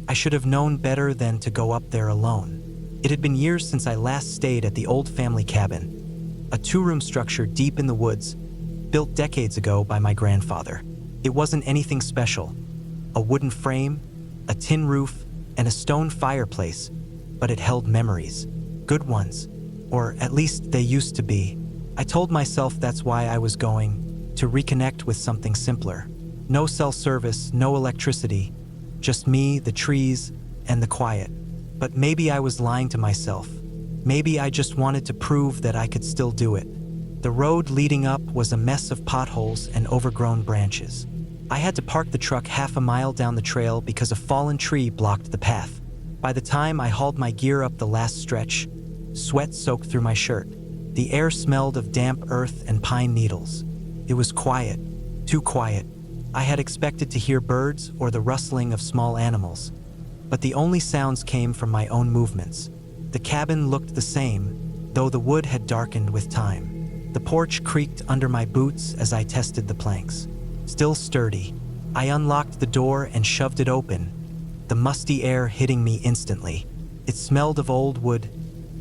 I should have known better than to go up there alone. It had been years since I last stayed at the old family cabin, a two-room structure deep in the woods, built decades ago by my grandfather. It wasn't anything special, a wooden frame, a tin roof, and a stone fireplace, but it held memories, good ones, or at least they used to be. I told myself that's why I was going, to reconnect with something simpler. No cell service, no electricity, just me, the trees, and the quiet. But maybe I was lying to myself. Maybe I just wanted to prove that I could still do it. The road leading up was a mess of potholes and overgrown branches. I had to park the truck half a mile down the trail because a fallen tree blocked the path. By the time I hauled my gear up the last stretch, sweat soaked through my shirt. The air smelled of damp earth and pine needles. It was quiet, too quiet. I had expected to hear birds or the rustling of small animals, but the only sounds came from my own movements. The cabin looked the same, though the wood had darkened with time. The porch creaked under my boots as I tested the planks. Still sturdy, I unlocked the door and shoved it open, the musty air hitting me instantly. It smelled of old wood,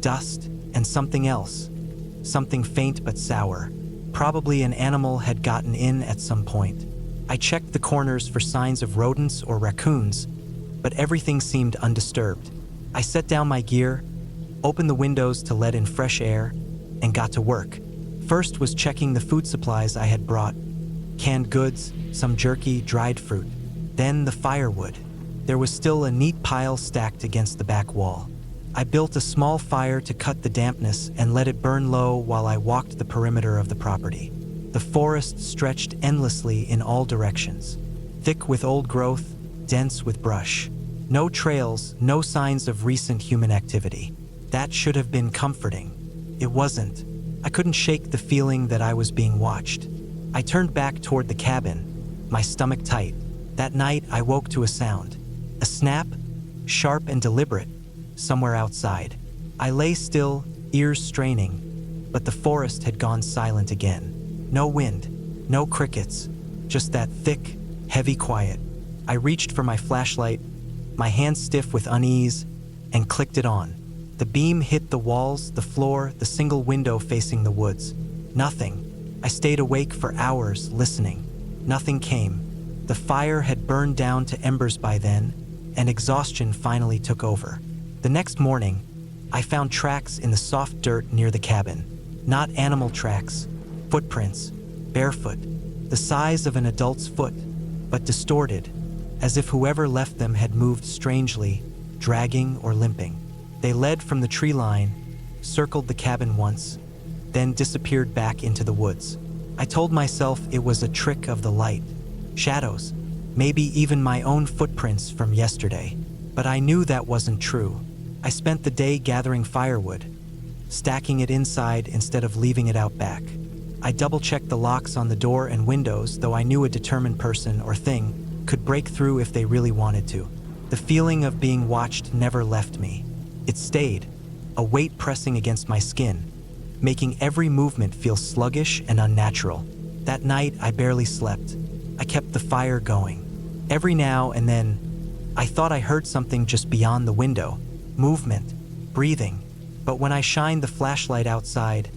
dust, and something else. Something faint but sour. Probably an animal had gotten in at some point. I checked the corners for signs of rodents or raccoons, but everything seemed undisturbed. I set down my gear, opened the windows to let in fresh air, and got to work. First was checking the food supplies I had brought. Canned goods, some jerky, dried fruit. Then the firewood. There was still a neat pile stacked against the back wall. I built a small fire to cut the dampness and let it burn low while I walked the perimeter of the property. The forest stretched endlessly in all directions, thick with old growth, dense with brush. No trails, no signs of recent human activity. That should have been comforting. It wasn't. I couldn't shake the feeling that I was being watched. I turned back toward the cabin, my stomach tight. That night, I woke to a sound. A snap, sharp and deliberate, somewhere outside. I lay still, ears straining, but the forest had gone silent again. No wind, no crickets, just that thick, heavy quiet. I reached for my flashlight, my hand stiff with unease, and clicked it on. The beam hit the walls, the floor, the single window facing the woods. Nothing. I stayed awake for hours, listening. Nothing came. The fire had burned down to embers by then, and exhaustion finally took over. The next morning, I found tracks in the soft dirt near the cabin. Not animal tracks, footprints, barefoot, the size of an adult's foot, but distorted, as if whoever left them had moved strangely, dragging or limping. They led from the tree line, circled the cabin once, then disappeared back into the woods. I told myself it was a trick of the light, shadows, maybe even my own footprints from yesterday. But I knew that wasn't true. I spent the day gathering firewood, stacking it inside instead of leaving it out back. I double-checked the locks on the door and windows, though I knew a determined person or thing could break through if they really wanted to. The feeling of being watched never left me. It stayed, a weight pressing against my skin, making every movement feel sluggish and unnatural. That night, I barely slept. I kept the fire going. Every now and then, I thought I heard something just beyond the window. Movement, breathing. But when I shined the flashlight outside,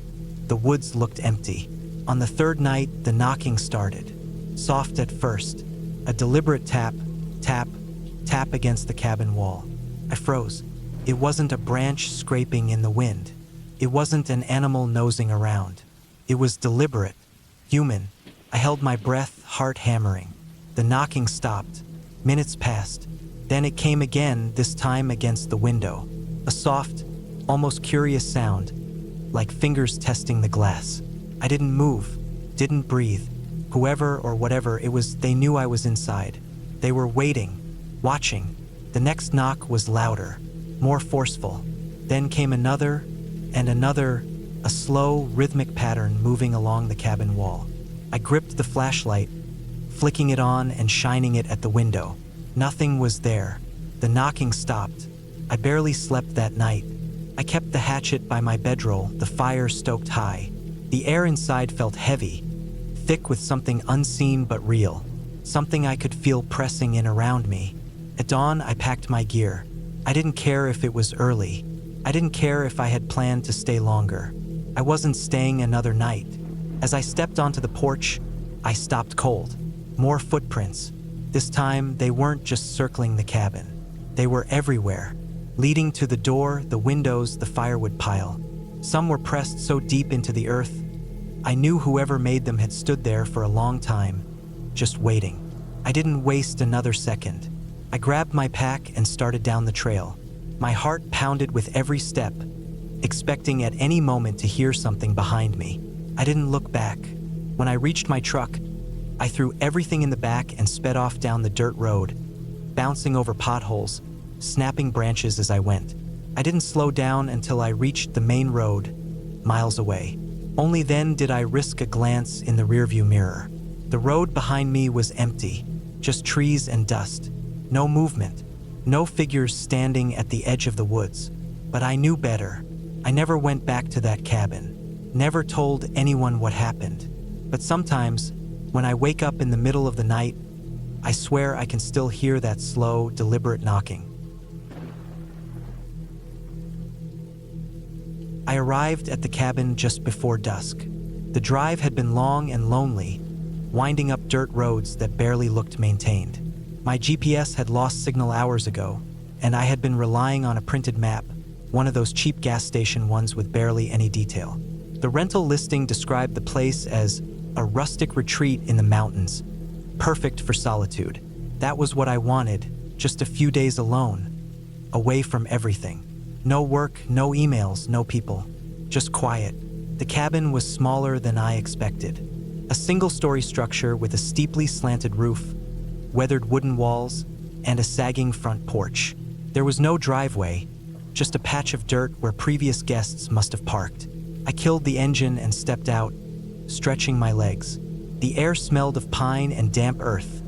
the woods looked empty. On the third night, the knocking started. Soft at first. A deliberate tap, tap, tap against the cabin wall. I froze. It wasn't a branch scraping in the wind. It wasn't an animal nosing around. It was deliberate, human. I held my breath, heart hammering. The knocking stopped. Minutes passed. Then it came again, this time against the window. A soft, almost curious sound, like fingers testing the glass. I didn't move, didn't breathe. Whoever or whatever it was, they knew I was inside. They were waiting, watching. The next knock was louder, more forceful. Then came another and another, a slow, rhythmic pattern moving along the cabin wall. I gripped the flashlight, flicking it on and shining it at the window. Nothing was there. The knocking stopped. I barely slept that night. I kept the hatchet by my bedroll, the fire stoked high. The air inside felt heavy, thick with something unseen but real, something I could feel pressing in around me, At dawn, I packed my gear. I didn't care if it was early. I didn't care if I had planned to stay longer. I wasn't staying another night. As I stepped onto the porch, I stopped cold. More footprints. This time, they weren't just circling the cabin. They were everywhere, leading to the door, the windows, the firewood pile. Some were pressed so deep into the earth, I knew whoever made them had stood there for a long time, just waiting. I didn't waste another second. I grabbed my pack and started down the trail. My heart pounded with every step, expecting at any moment to hear something behind me. I didn't look back. When I reached my truck, I threw everything in the back and sped off down the dirt road, bouncing over potholes, snapping branches as I went. I didn't slow down until I reached the main road, miles away. Only then did I risk a glance in the rearview mirror. The road behind me was empty, just trees and dust. No movement, no figures standing at the edge of the woods. But I knew better. I never went back to that cabin, never told anyone what happened. But sometimes, when I wake up in the middle of the night, I swear I can still hear that slow, deliberate knocking. I arrived at the cabin just before dusk. The drive had been long and lonely, winding up dirt roads that barely looked maintained. My GPS had lost signal hours ago, and I had been relying on a printed map, one of those cheap gas station ones with barely any detail. The rental listing described the place as a rustic retreat in the mountains, perfect for solitude. That was what I wanted, just a few days alone, away from everything. No work, no emails, no people, just quiet. The cabin was smaller than I expected. A single-story structure with a steeply slanted roof, weathered wooden walls, and a sagging front porch. There was no driveway, just a patch of dirt where previous guests must have parked. I killed the engine and stepped out, stretching my legs. The air smelled of pine and damp earth,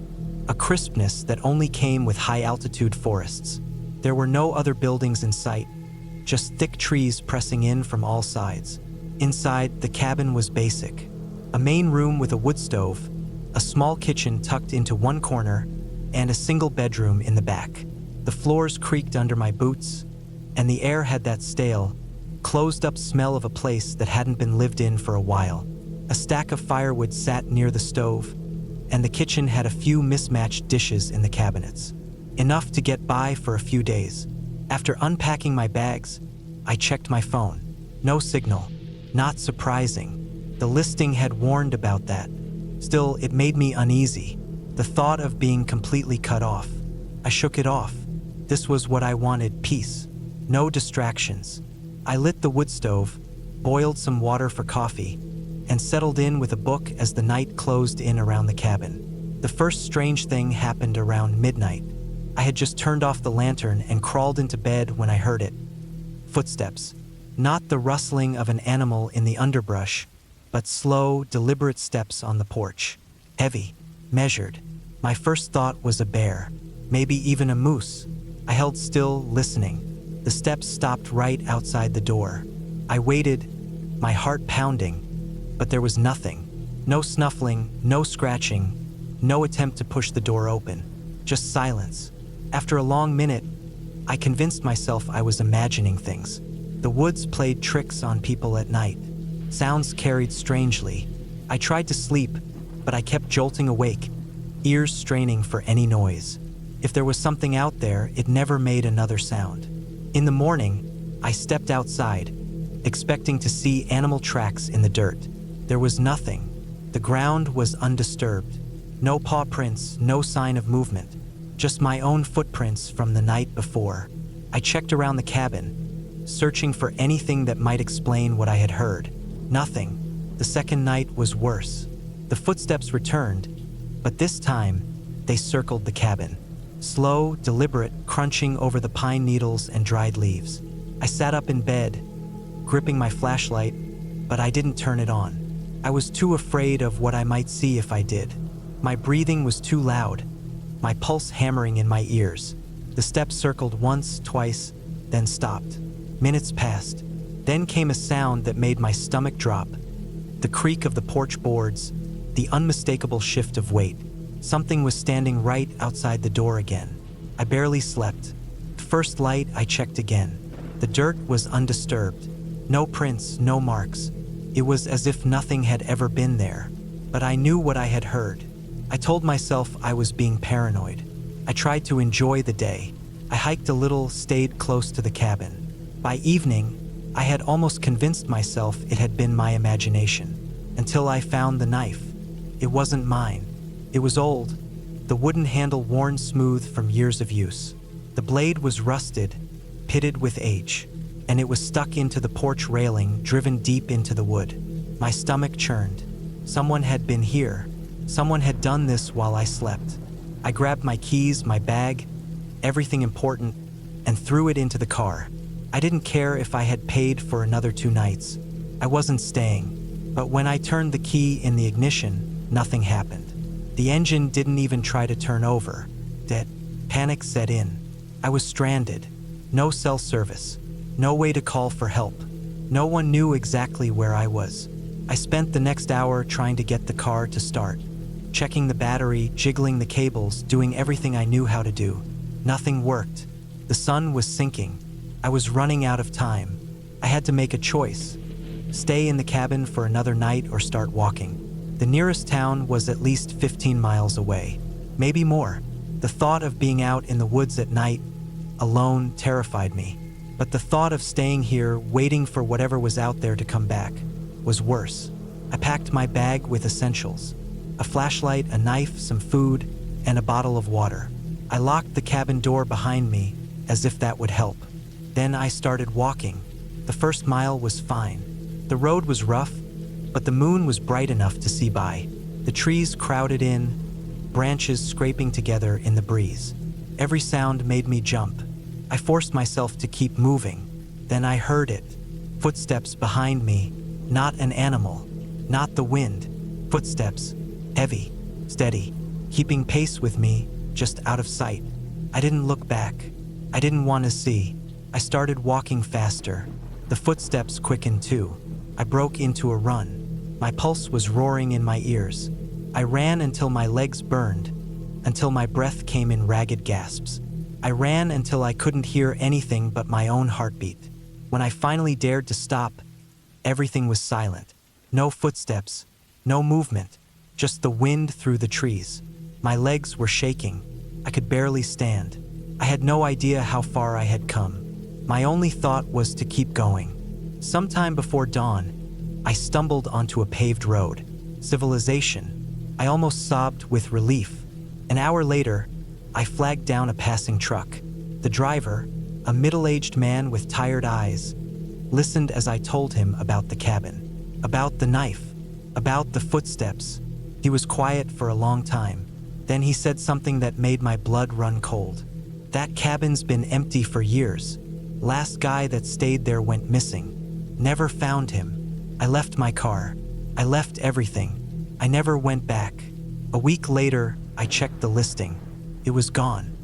a crispness that only came with high-altitude forests. There were no other buildings in sight, just thick trees pressing in from all sides. Inside, the cabin was basic. A main room with a wood stove, a small kitchen tucked into one corner, and a single bedroom in the back. The floors creaked under my boots, and the air had that stale, closed-up smell of a place that hadn't been lived in for a while. A stack of firewood sat near the stove, and the kitchen had a few mismatched dishes in the cabinets. Enough to get by for a few days. After unpacking my bags, I checked my phone. No signal. Not surprising. The listing had warned about that. Still, it made me uneasy. The thought of being completely cut off. I shook it off. This was what I wanted, peace. No distractions. I lit the wood stove, boiled some water for coffee, and settled in with a book as the night closed in around the cabin. The first strange thing happened around midnight. I had just turned off the lantern and crawled into bed when I heard it. Footsteps. Not the rustling of an animal in the underbrush, but slow, deliberate steps on the porch. Heavy, measured. My first thought was a bear, maybe even a moose. I held still, listening. The steps stopped right outside the door. I waited, my heart pounding, but there was nothing. No snuffling, no scratching, no attempt to push the door open. Just silence. After a long minute, I convinced myself I was imagining things. The woods played tricks on people at night. Sounds carried strangely. I tried to sleep, but I kept jolting awake, ears straining for any noise. If there was something out there, it never made another sound. In the morning, I stepped outside, expecting to see animal tracks in the dirt. There was nothing. The ground was undisturbed. No paw prints, no sign of movement. Just my own footprints from the night before. I checked around the cabin, searching for anything that might explain what I had heard. Nothing. The second night was worse. The footsteps returned, but this time, they circled the cabin. Slow, deliberate, crunching over the pine needles and dried leaves. I sat up in bed, gripping my flashlight, but I didn't turn it on. I was too afraid of what I might see if I did. My breathing was too loud, my pulse hammering in my ears. The steps circled once, twice, then stopped. Minutes passed. Then came a sound that made my stomach drop. The creak of the porch boards, the unmistakable shift of weight. Something was standing right outside the door again. I barely slept. First light, I checked again. The dirt was undisturbed. No prints, no marks. It was as if nothing had ever been there. But I knew what I had heard. I told myself I was being paranoid. I tried to enjoy the day. I hiked a little, stayed close to the cabin. By evening, I had almost convinced myself it had been my imagination. Until I found the knife. It wasn't mine. It was old, the wooden handle worn smooth from years of use. The blade was rusted, pitted with age, and it was stuck into the porch railing, driven deep into the wood. My stomach churned. Someone had been here. Someone had done this while I slept. I grabbed my keys, my bag, everything important, and threw it into the car. I didn't care if I had paid for another 2 nights. I wasn't staying. But when I turned the key in the ignition, nothing happened. The engine didn't even try to turn over. Dead. Panic set in. I was stranded. No cell service. No way to call for help. No one knew exactly where I was. I spent the next hour trying to get the car to start. Checking the battery, jiggling the cables, doing everything I knew how to do. Nothing worked. The sun was sinking. I was running out of time. I had to make a choice. Stay in the cabin for another night or start walking. The nearest town was at least 15 miles away. Maybe more. The thought of being out in the woods at night, alone, terrified me. But the thought of staying here, waiting for whatever was out there to come back, was worse. I packed my bag with essentials. A flashlight, a knife, some food, and a bottle of water. I locked the cabin door behind me, as if that would help. Then I started walking. The first mile was fine. The road was rough, but the moon was bright enough to see by. The trees crowded in, branches scraping together in the breeze. Every sound made me jump. I forced myself to keep moving. Then I heard it. Footsteps behind me. Not an animal. Not the wind. Footsteps. Heavy. Steady. Keeping pace with me, just out of sight. I didn't look back. I didn't want to see. I started walking faster. The footsteps quickened too. I broke into a run. My pulse was roaring in my ears. I ran until my legs burned, until my breath came in ragged gasps. I ran until I couldn't hear anything but my own heartbeat. When I finally dared to stop, everything was silent. No footsteps, no movement, just the wind through the trees. My legs were shaking. I could barely stand. I had no idea how far I had come. My only thought was to keep going. Sometime before dawn, I stumbled onto a paved road. Civilization. I almost sobbed with relief. An hour later, I flagged down a passing truck. The driver, a middle-aged man with tired eyes, listened as I told him about the cabin, about the knife, about the footsteps. He was quiet for a long time. Then he said something that made my blood run cold. That cabin's been empty for years. Last guy that stayed there went missing. Never found him. I left my car. I left everything. I never went back. A week later, I checked the listing. It was gone.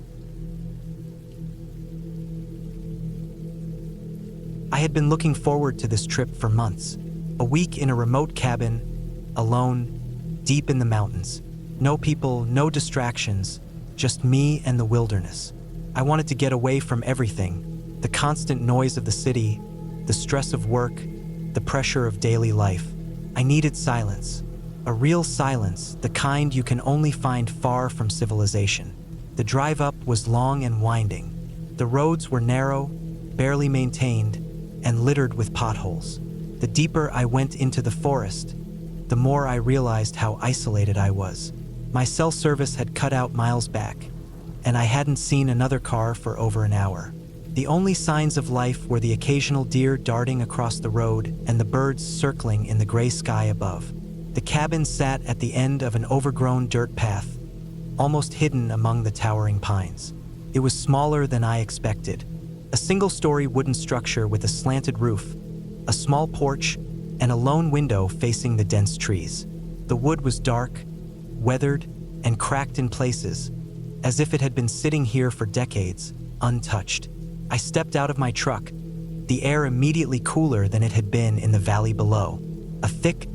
I had been looking forward to this trip for months. A week in a remote cabin, alone, deep in the mountains. No people, no distractions, just me and the wilderness. I wanted to get away from everything. The constant noise of the city, the stress of work, the pressure of daily life. I needed silence. A real silence, the kind you can only find far from civilization. The drive up was long and winding. The roads were narrow, barely maintained, and littered with potholes. The deeper I went into the forest, the more I realized how isolated I was. My cell service had cut out miles back, and I hadn't seen another car for over an hour. The only signs of life were the occasional deer darting across the road and the birds circling in the gray sky above. The cabin sat at the end of an overgrown dirt path, almost hidden among the towering pines. It was smaller than I expected. A single-story wooden structure with a slanted roof, a small porch, and a lone window facing the dense trees. The wood was dark, weathered, and cracked in places, as if it had been sitting here for decades, untouched. I stepped out of my truck, the air immediately cooler than it had been in the valley below. A thick,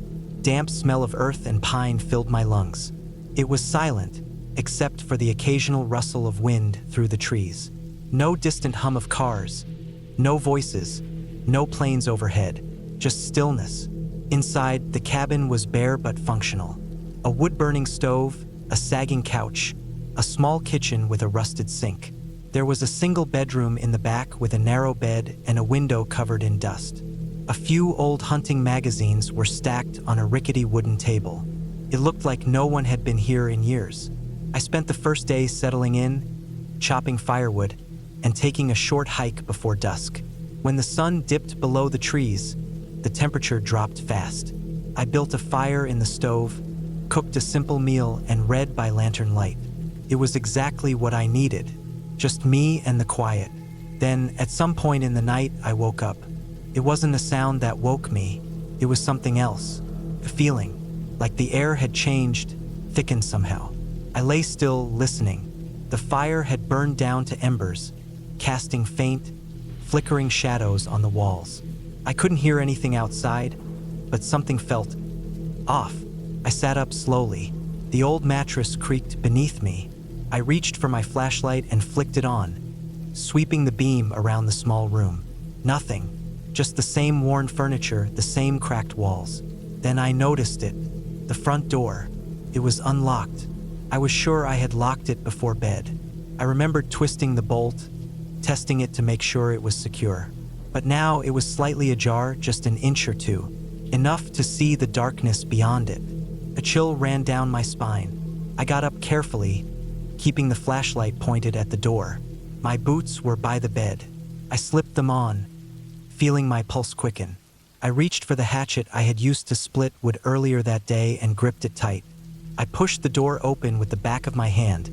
damp smell of earth and pine filled my lungs. It was silent, except for the occasional rustle of wind through the trees. No distant hum of cars, no voices, no planes overhead, just stillness. Inside, the cabin was bare but functional. A wood-burning stove, a sagging couch, a small kitchen with a rusted sink. There was a single bedroom in the back with a narrow bed and a window covered in dust. A few old hunting magazines were stacked on a rickety wooden table. It looked like no one had been here in years. I spent the first day settling in, chopping firewood, and taking a short hike before dusk. When the sun dipped below the trees, the temperature dropped fast. I built a fire in the stove, cooked a simple meal, and read by lantern light. It was exactly what I needed, just me and the quiet. Then, at some point in the night, I woke up. It wasn't a sound that woke me, it was something else. A feeling, like the air had changed, thickened somehow. I lay still, listening. The fire had burned down to embers, casting faint, flickering shadows on the walls. I couldn't hear anything outside, but something felt off. I sat up slowly. The old mattress creaked beneath me. I reached for my flashlight and flicked it on, sweeping the beam around the small room. Nothing, just the same worn furniture, the same cracked walls. Then I noticed it, the front door. It was unlocked. I was sure I had locked it before bed. I remembered twisting the bolt, testing it to make sure it was secure. But now it was slightly ajar, just an inch or two, enough to see the darkness beyond it. A chill ran down my spine. I got up carefully, keeping the flashlight pointed at the door. My boots were by the bed. I slipped them on, feeling my pulse quicken. I reached for the hatchet I had used to split wood earlier that day and gripped it tight. I pushed the door open with the back of my hand,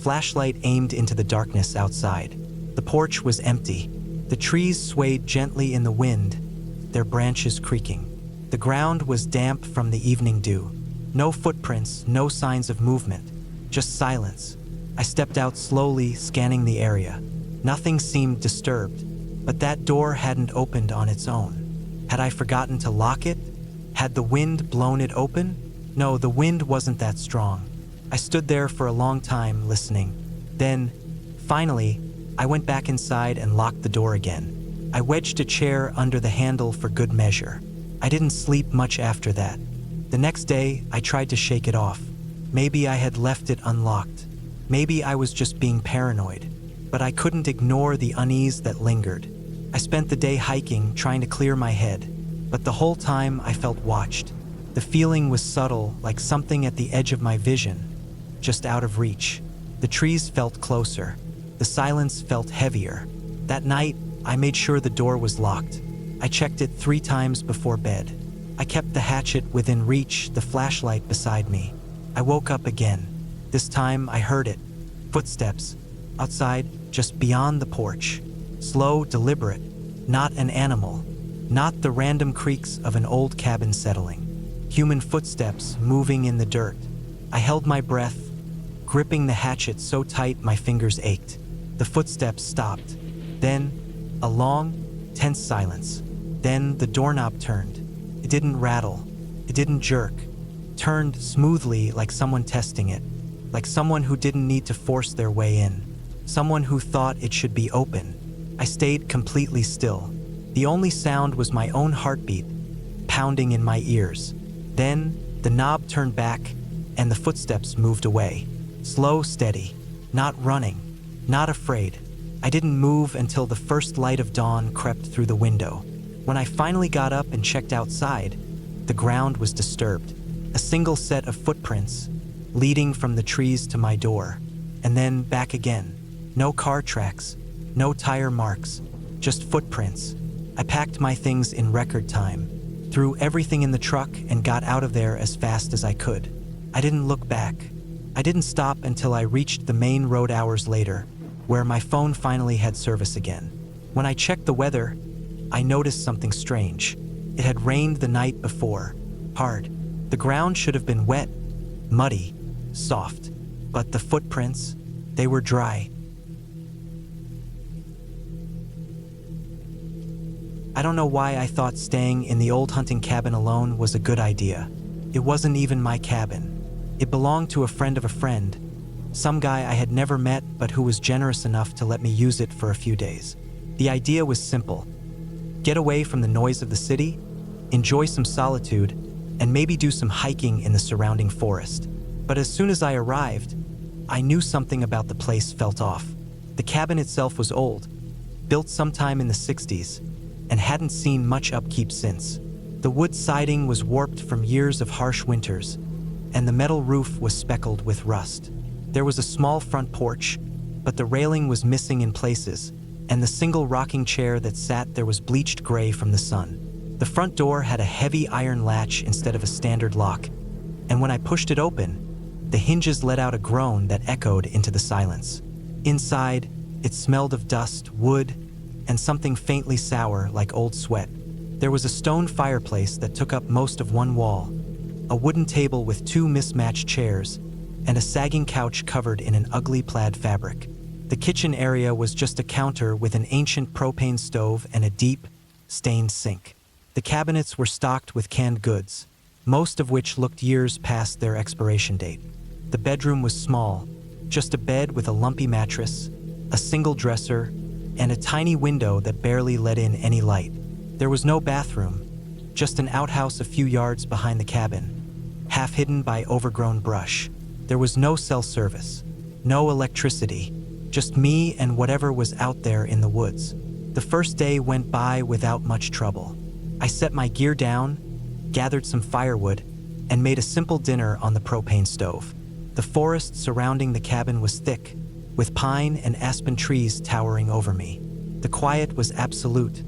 flashlight aimed into the darkness outside. The porch was empty. The trees swayed gently in the wind, their branches creaking. The ground was damp from the evening dew. No footprints, no signs of movement, just silence. I stepped out slowly, scanning the area. Nothing seemed disturbed, but that door hadn't opened on its own. Had I forgotten to lock it? Had the wind blown it open? No, the wind wasn't that strong. I stood there for a long time, listening. Then, finally, I went back inside and locked the door again. I wedged a chair under the handle for good measure. I didn't sleep much after that. The next day, I tried to shake it off. Maybe I had left it unlocked. Maybe I was just being paranoid. But I couldn't ignore the unease that lingered. I spent the day hiking, trying to clear my head. But the whole time, I felt watched. The feeling was subtle, like something at the edge of my vision, just out of reach. The trees felt closer. The silence felt heavier. That night, I made sure the door was locked. I checked it 3 times before bed. I kept the hatchet within reach, the flashlight beside me. I woke up again. This time, I heard it. Footsteps. Outside, just beyond the porch. Slow, deliberate. Not an animal. Not the random creaks of an old cabin settling. Human footsteps moving in the dirt. I held my breath, gripping the hatchet so tight my fingers ached. The footsteps stopped. Then, a long, tense silence. Then the doorknob turned. It didn't rattle. It didn't jerk. Turned smoothly, like someone testing it. Like someone who didn't need to force their way in. Someone who thought it should be open. I stayed completely still. The only sound was my own heartbeat, pounding in my ears. Then, the knob turned back, and the footsteps moved away. Slow, steady. Not running. Not afraid. I didn't move until the first light of dawn crept through the window. When I finally got up and checked outside, the ground was disturbed. A single set of footprints, leading from the trees to my door, and then back again. No car tracks, no tire marks, just footprints. I packed my things in record time, threw everything in the truck, and got out of there as fast as I could. I didn't look back. I didn't stop until I reached the main road hours later, where my phone finally had service again. When I checked the weather, I noticed something strange. It had rained the night before, hard. The ground should have been wet, muddy, soft. But the footprints, they were dry. I don't know why I thought staying in the old hunting cabin alone was a good idea. It wasn't even my cabin. It belonged to a friend of a friend, Some guy I had never met but who was generous enough to let me use it for a few days. The idea was simple. Get away from the noise of the city, enjoy some solitude, and maybe do some hiking in the surrounding forest. But as soon as I arrived, I knew something about the place felt off. The cabin itself was old, built sometime in the 60s, and hadn't seen much upkeep since. The wood siding was warped from years of harsh winters, and the metal roof was speckled with rust. There was a small front porch, but the railing was missing in places, and the single rocking chair that sat there was bleached gray from the sun. The front door had a heavy iron latch instead of a standard lock, and when I pushed it open, the hinges let out a groan that echoed into the silence. Inside, it smelled of dust, wood, and something faintly sour like old sweat. There was a stone fireplace that took up most of one wall, a wooden table with two mismatched chairs, and a sagging couch covered in an ugly plaid fabric. The kitchen area was just a counter with an ancient propane stove and a deep, stained sink. The cabinets were stocked with canned goods, most of which looked years past their expiration date. The bedroom was small, just a bed with a lumpy mattress, a single dresser, and a tiny window that barely let in any light. There was no bathroom, just an outhouse a few yards behind the cabin, half hidden by overgrown brush. There was no cell service, no electricity, just me and whatever was out there in the woods. The first day went by without much trouble. I set my gear down, gathered some firewood, and made a simple dinner on the propane stove. The forest surrounding the cabin was thick, with pine and aspen trees towering over me. The quiet was absolute,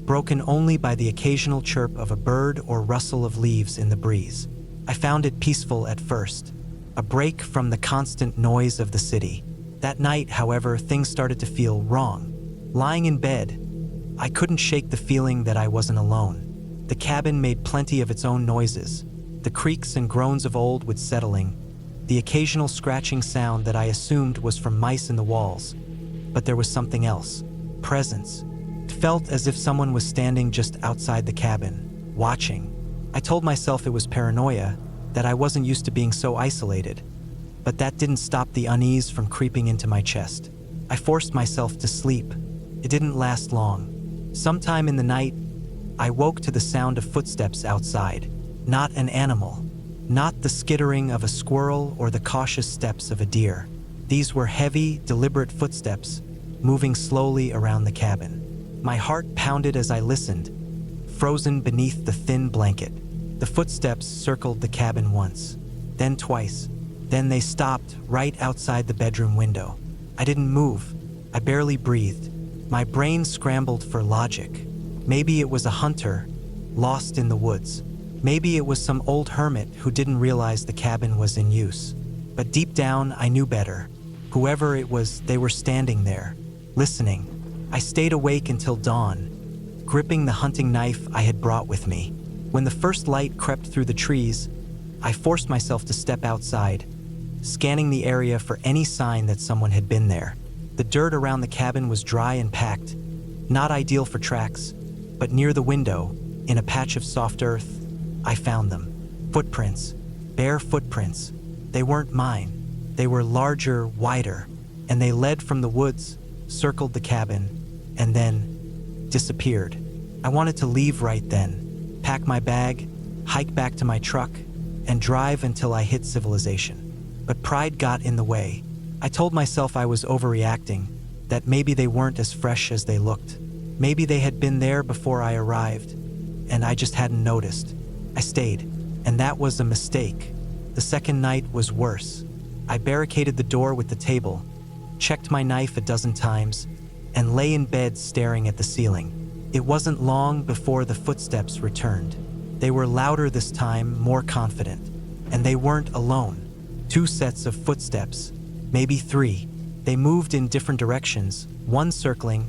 broken only by the occasional chirp of a bird or rustle of leaves in the breeze. I found it peaceful at first, a break from the constant noise of the city. That night, however, things started to feel wrong. Lying in bed, I couldn't shake the feeling that I wasn't alone. The cabin made plenty of its own noises, the creaks and groans of old wood settling, the occasional scratching sound that I assumed was from mice in the walls. But there was something else. Presence. It felt as if someone was standing just outside the cabin, watching. I told myself it was paranoia, that I wasn't used to being so isolated. But that didn't stop the unease from creeping into my chest. I forced myself to sleep. It didn't last long. Sometime in the night, I woke to the sound of footsteps outside. Not an animal. Not the skittering of a squirrel or the cautious steps of a deer. These were heavy, deliberate footsteps, moving slowly around the cabin. My heart pounded as I listened, frozen beneath the thin blanket. The footsteps circled the cabin once, then twice. Then they stopped right outside the bedroom window. I didn't move. I barely breathed. My brain scrambled for logic. Maybe it was a hunter, lost in the woods. Maybe it was some old hermit who didn't realize the cabin was in use. But deep down, I knew better. Whoever it was, they were standing there, listening. I stayed awake until dawn, gripping the hunting knife I had brought with me. When the first light crept through the trees, I forced myself to step outside, scanning the area for any sign that someone had been there. The dirt around the cabin was dry and packed, not ideal for tracks, but near the window, in a patch of soft earth, I found them. Footprints, bare footprints. They weren't mine. They were larger, wider, and they led from the woods, circled the cabin, and then disappeared. I wanted to leave right then, pack my bag, hike back to my truck, and drive until I hit civilization. But pride got in the way. I told myself I was overreacting, that maybe they weren't as fresh as they looked. Maybe they had been there before I arrived, and I just hadn't noticed. I stayed, and that was a mistake. The second night was worse. I barricaded the door with the table, checked my knife a dozen times, and lay in bed staring at the ceiling. It wasn't long before the footsteps returned. They were louder this time, more confident, and they weren't alone. 2 sets of footsteps, maybe 3. They moved in different directions, one circling,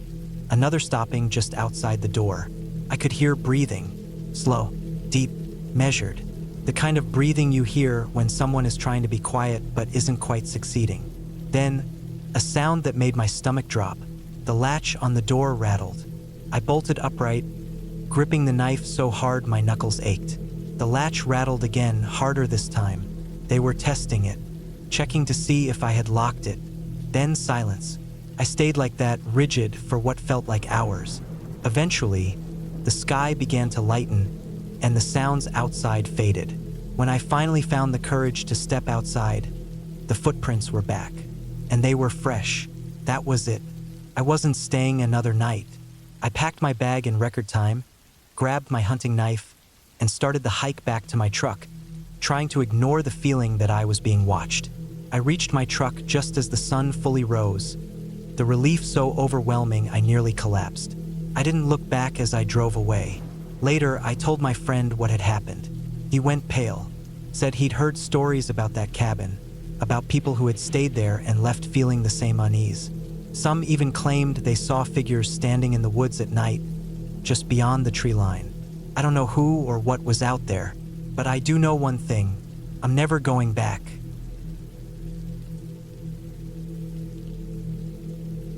another stopping just outside the door. I could hear breathing, slow, deep, measured, the kind of breathing you hear when someone is trying to be quiet but isn't quite succeeding. Then, a sound that made my stomach drop. The latch on the door rattled. I bolted upright, gripping the knife so hard my knuckles ached. The latch rattled again, harder this time. They were testing it, checking to see if I had locked it. Then silence. I stayed like that, rigid for what felt like hours. Eventually, the sky began to lighten, and the sounds outside faded. When I finally found the courage to step outside, the footprints were back, and they were fresh. That was it. I wasn't staying another night. I packed my bag in record time, grabbed my hunting knife, and started the hike back to my truck, trying to ignore the feeling that I was being watched. I reached my truck just as the sun fully rose, the relief so overwhelming I nearly collapsed. I didn't look back as I drove away. Later, I told my friend what had happened. He went pale, said he'd heard stories about that cabin, about people who had stayed there and left feeling the same unease. Some even claimed they saw figures standing in the woods at night, just beyond the tree line. I don't know who or what was out there, but I do know one thing: I'm never going back.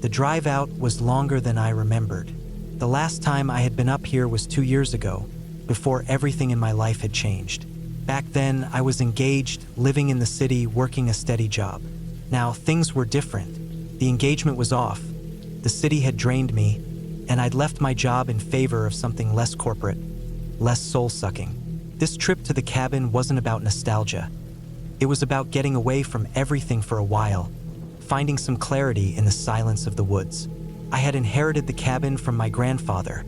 The drive out was longer than I remembered. The last time I had been up here was 2 years ago, before everything in my life had changed. Back then, I was engaged, living in the city, working a steady job. Now, things were different. The engagement was off. The city had drained me, and I'd left my job in favor of something less corporate, less soul-sucking. This trip to the cabin wasn't about nostalgia. It was about getting away from everything for a while, finding some clarity in the silence of the woods. I had inherited the cabin from my grandfather,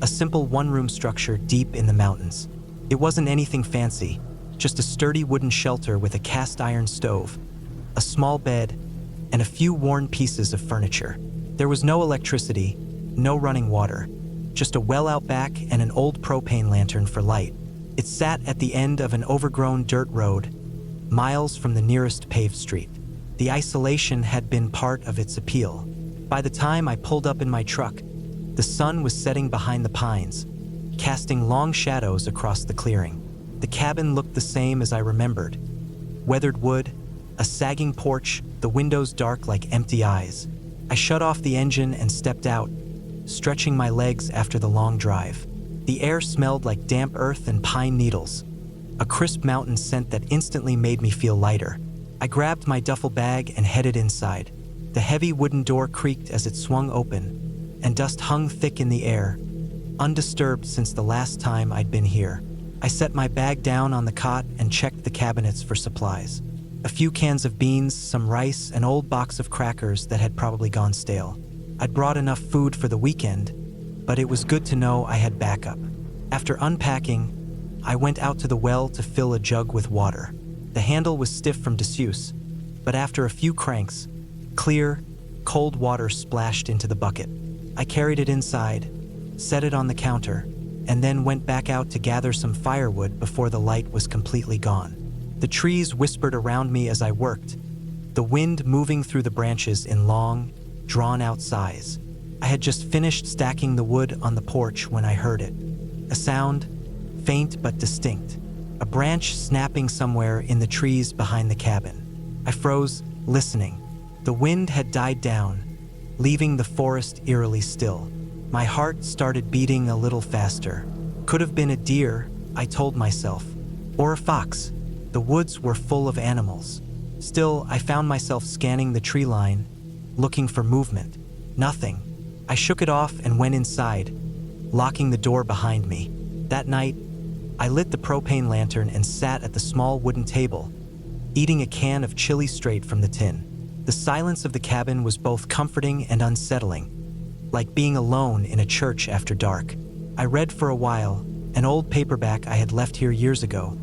a simple one-room structure deep in the mountains. It wasn't anything fancy, just a sturdy wooden shelter with a cast-iron stove, a small bed, and a few worn pieces of furniture. There was no electricity, no running water, just a well out back and an old propane lantern for light. It sat at the end of an overgrown dirt road, miles from the nearest paved street. The isolation had been part of its appeal. By the time I pulled up in my truck, the sun was setting behind the pines, casting long shadows across the clearing. The cabin looked the same as I remembered. Weathered wood, a sagging porch, the windows dark like empty eyes. I shut off the engine and stepped out, stretching my legs after the long drive. The air smelled like damp earth and pine needles, a crisp mountain scent that instantly made me feel lighter. I grabbed my duffel bag and headed inside. The heavy wooden door creaked as it swung open, and dust hung thick in the air, undisturbed since the last time I'd been here. I set my bag down on the cot and checked the cabinets for supplies. A few cans of beans, some rice, an old box of crackers that had probably gone stale. I'd brought enough food for the weekend, but it was good to know I had backup. After unpacking, I went out to the well to fill a jug with water. The handle was stiff from disuse, but after a few cranks, clear, cold water splashed into the bucket. I carried it inside, set it on the counter, and then went back out to gather some firewood before the light was completely gone. The trees whispered around me as I worked, the wind moving through the branches in long, drawn-out sighs. I had just finished stacking the wood on the porch when I heard it. A sound, faint but distinct. A branch snapping somewhere in the trees behind the cabin. I froze, listening. The wind had died down, leaving the forest eerily still. My heart started beating a little faster. Could have been a deer, I told myself, or a fox. The woods were full of animals. Still, I found myself scanning the tree line, looking for movement. Nothing. I shook it off and went inside, locking the door behind me. That night, I lit the propane lantern and sat at the small wooden table, eating a can of chili straight from the tin. The silence of the cabin was both comforting and unsettling, like being alone in a church after dark. I read for a while, an old paperback I had left here years ago,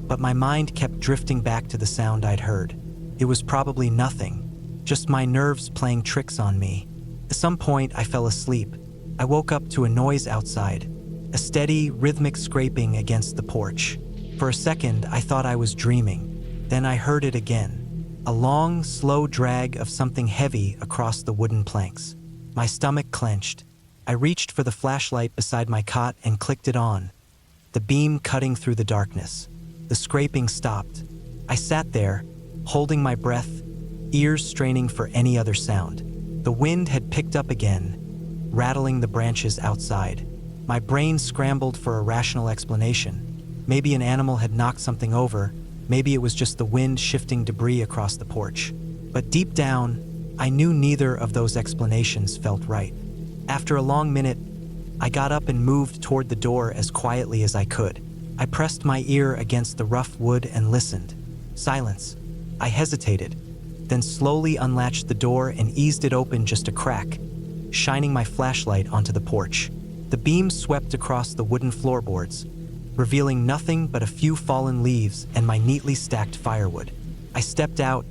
but my mind kept drifting back to the sound I'd heard. It was probably nothing, just my nerves playing tricks on me. At some point, I fell asleep. I woke up to a noise outside, a steady, rhythmic scraping against the porch. For a second, I thought I was dreaming. Then I heard it again. A long, slow drag of something heavy across the wooden planks. My stomach clenched. I reached for the flashlight beside my cot and clicked it on, the beam cutting through the darkness. The scraping stopped. I sat there, holding my breath, ears straining for any other sound. The wind had picked up again, rattling the branches outside. My brain scrambled for a rational explanation. Maybe an animal had knocked something over, Maybe it was just the wind shifting debris across the porch. But deep down, I knew neither of those explanations felt right. After a long minute, I got up and moved toward the door as quietly as I could. I pressed my ear against the rough wood and listened. Silence. I hesitated, then slowly unlatched the door and eased it open just a crack, shining my flashlight onto the porch. The beam swept across the wooden floorboards, revealing nothing but a few fallen leaves and my neatly stacked firewood. I stepped out,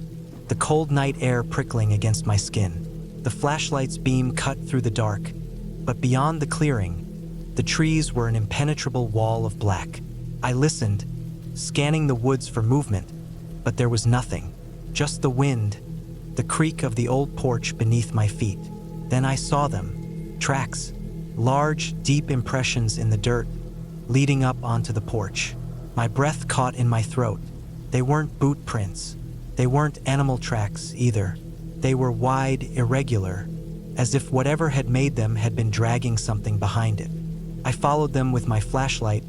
the cold night air prickling against my skin. The flashlight's beam cut through the dark, but beyond the clearing, the trees were an impenetrable wall of black. I listened, scanning the woods for movement, but there was nothing. Just the wind, the creak of the old porch beneath my feet. Then I saw them. Tracks. Large, deep impressions in the dirt, leading up onto the porch. My breath caught in my throat. They weren't boot prints. They weren't animal tracks either. They were wide, irregular, as if whatever had made them had been dragging something behind it. I followed them with my flashlight,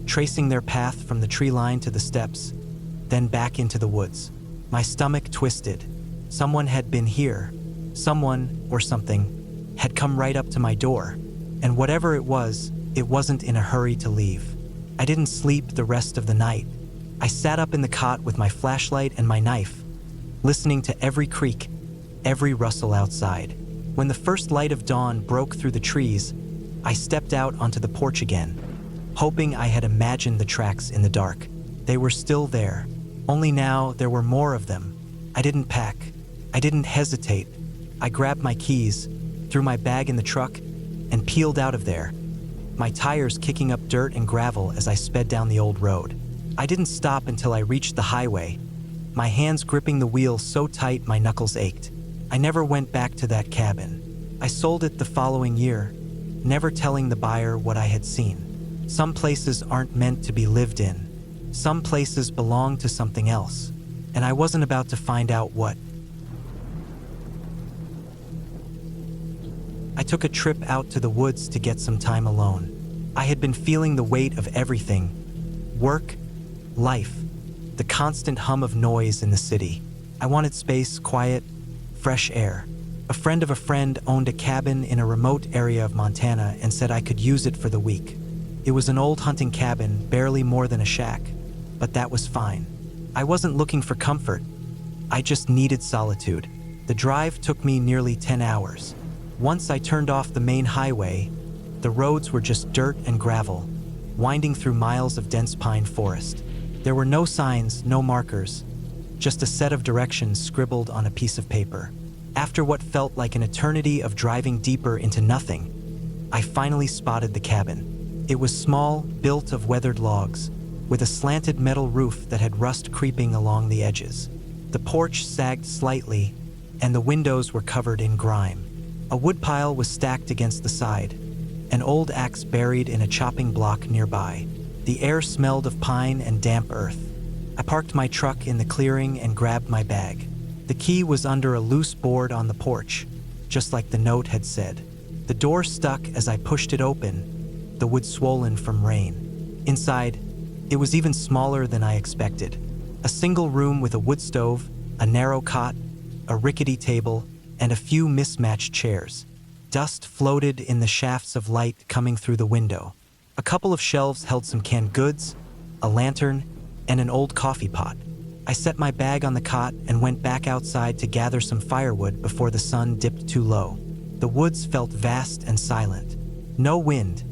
tracing their path from the tree line to the steps, then back into the woods. My stomach twisted. Someone had been here. Someone, or something, had come right up to my door. And whatever it wasn't in a hurry to leave. I didn't sleep the rest of the night. I sat up in the cot with my flashlight and my knife, listening to every creak, every rustle outside. When the first light of dawn broke through the trees, I stepped out onto the porch again, hoping I had imagined the tracks in the dark. They were still there, only now there were more of them. I didn't pack. I didn't hesitate. I grabbed my keys, threw my bag in the truck, and peeled out of there, my tires kicking up dirt and gravel as I sped down the old road. I didn't stop until I reached the highway, my hands gripping the wheel so tight my knuckles ached. I never went back to that cabin. I sold it the following year, never telling the buyer what I had seen. Some places aren't meant to be lived in. Some places belong to something else, and I wasn't about to find out what. I took a trip out to the woods to get some time alone. I had been feeling the weight of everything. Work, life, the constant hum of noise in the city. I wanted space, quiet, fresh air. A friend of a friend owned a cabin in a remote area of Montana and said I could use it for the week. It was an old hunting cabin, barely more than a shack, but that was fine. I wasn't looking for comfort. I just needed solitude. The drive took me nearly 10 hours. Once I turned off the main highway, the roads were just dirt and gravel, winding through miles of dense pine forest. There were no signs, no markers, just a set of directions scribbled on a piece of paper. After what felt like an eternity of driving deeper into nothing, I finally spotted the cabin. It was small, built of weathered logs, with a slanted metal roof that had rust creeping along the edges. The porch sagged slightly, and the windows were covered in grime. A woodpile was stacked against the side, an old axe buried in a chopping block nearby. The air smelled of pine and damp earth. I parked my truck in the clearing and grabbed my bag. The key was under a loose board on the porch, just like the note had said. The door stuck as I pushed it open, the wood swollen from rain. Inside, it was even smaller than I expected. A single room with a wood stove, a narrow cot, a rickety table, and a few mismatched chairs. Dust floated in the shafts of light coming through the window. A couple of shelves held some canned goods, a lantern, and an old coffee pot. I set my bag on the cot and went back outside to gather some firewood before the sun dipped too low. The woods felt vast and silent. No wind,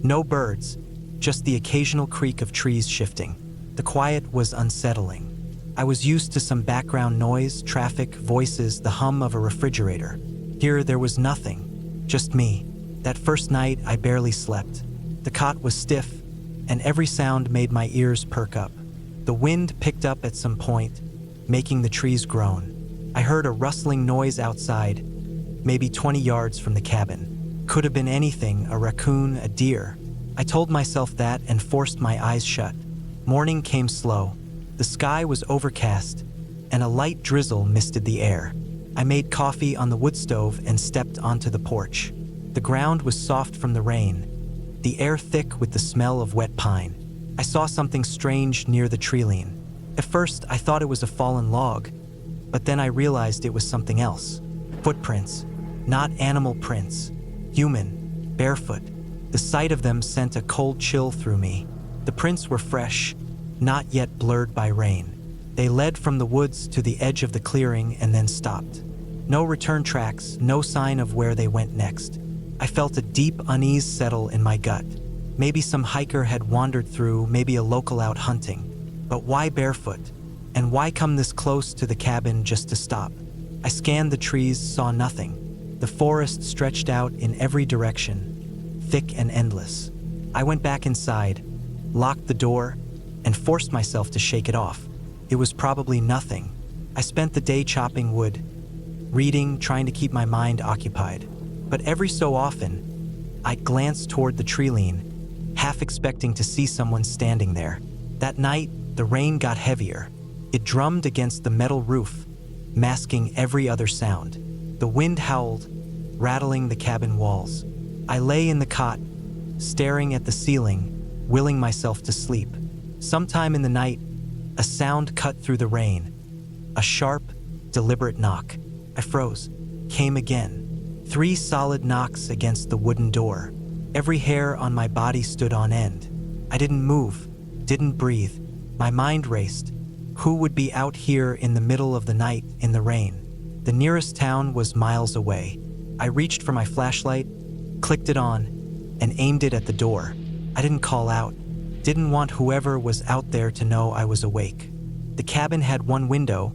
no birds, just the occasional creak of trees shifting. The quiet was unsettling. I was used to some background noise, traffic, voices, the hum of a refrigerator. Here there was nothing, just me. That first night I barely slept. The cot was stiff, and every sound made my ears perk up. The wind picked up at some point, making the trees groan. I heard a rustling noise outside, maybe 20 yards from the cabin. Could have been anything, a raccoon, a deer. I told myself that and forced my eyes shut. Morning came slow. The sky was overcast, and a light drizzle misted the air. I made coffee on the wood stove and stepped onto the porch. The ground was soft from the rain, the air thick with the smell of wet pine. I saw something strange near the tree line. At first, I thought it was a fallen log, but then I realized it was something else. Footprints, not animal prints, human, barefoot. The sight of them sent a cold chill through me. The prints were fresh, not yet blurred by rain. They led from the woods to the edge of the clearing and then stopped. No return tracks, no sign of where they went next. I felt a deep unease settle in my gut. Maybe some hiker had wandered through, maybe a local out hunting. But why barefoot? And why come this close to the cabin just to stop? I scanned the trees, saw nothing. The forest stretched out in every direction, thick and endless. I went back inside, locked the door, and forced myself to shake it off. It was probably nothing. I spent the day chopping wood, reading, trying to keep my mind occupied. But every so often, I glanced toward the tree line, half expecting to see someone standing there. That night, the rain got heavier. It drummed against the metal roof, masking every other sound. The wind howled, rattling the cabin walls. I lay in the cot, staring at the ceiling, willing myself to sleep. Sometime in the night, a sound cut through the rain. A sharp, deliberate knock. I froze. Came again. 3 solid knocks against the wooden door. Every hair on my body stood on end. I didn't move, didn't breathe. My mind raced. Who would be out here in the middle of the night in the rain? The nearest town was miles away. I reached for my flashlight, clicked it on, and aimed it at the door. I didn't call out. Didn't want whoever was out there to know I was awake. The cabin had one window,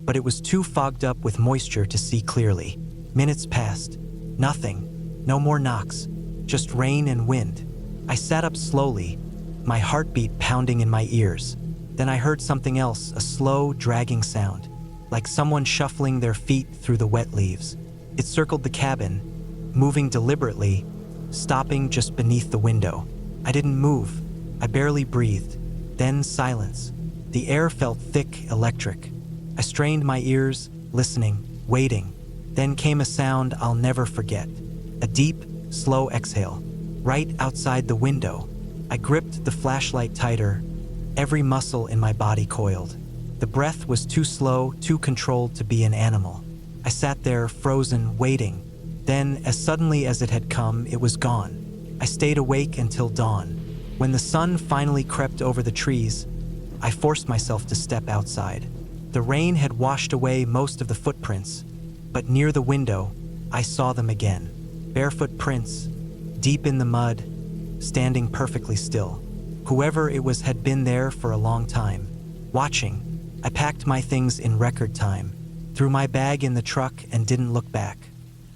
but it was too fogged up with moisture to see clearly. Minutes passed. Nothing. No more knocks. Just rain and wind. I sat up slowly, my heartbeat pounding in my ears. Then I heard something else, a slow, dragging sound, like someone shuffling their feet through the wet leaves. It circled the cabin, moving deliberately, stopping just beneath the window. I didn't move. I barely breathed. Then silence. The air felt thick, electric. I strained my ears, listening, waiting. Then came a sound I'll never forget. A deep, slow exhale, right outside the window. I gripped the flashlight tighter, every muscle in my body coiled. The breath was too slow, too controlled to be an animal. I sat there, frozen, waiting. Then, as suddenly as it had come, it was gone. I stayed awake until dawn. When the sun finally crept over the trees, I forced myself to step outside. The rain had washed away most of the footprints, but near the window, I saw them again. Barefoot prints, deep in the mud, standing perfectly still. Whoever it was had been there for a long time. Watching, I packed my things in record time, threw my bag in the truck and didn't look back.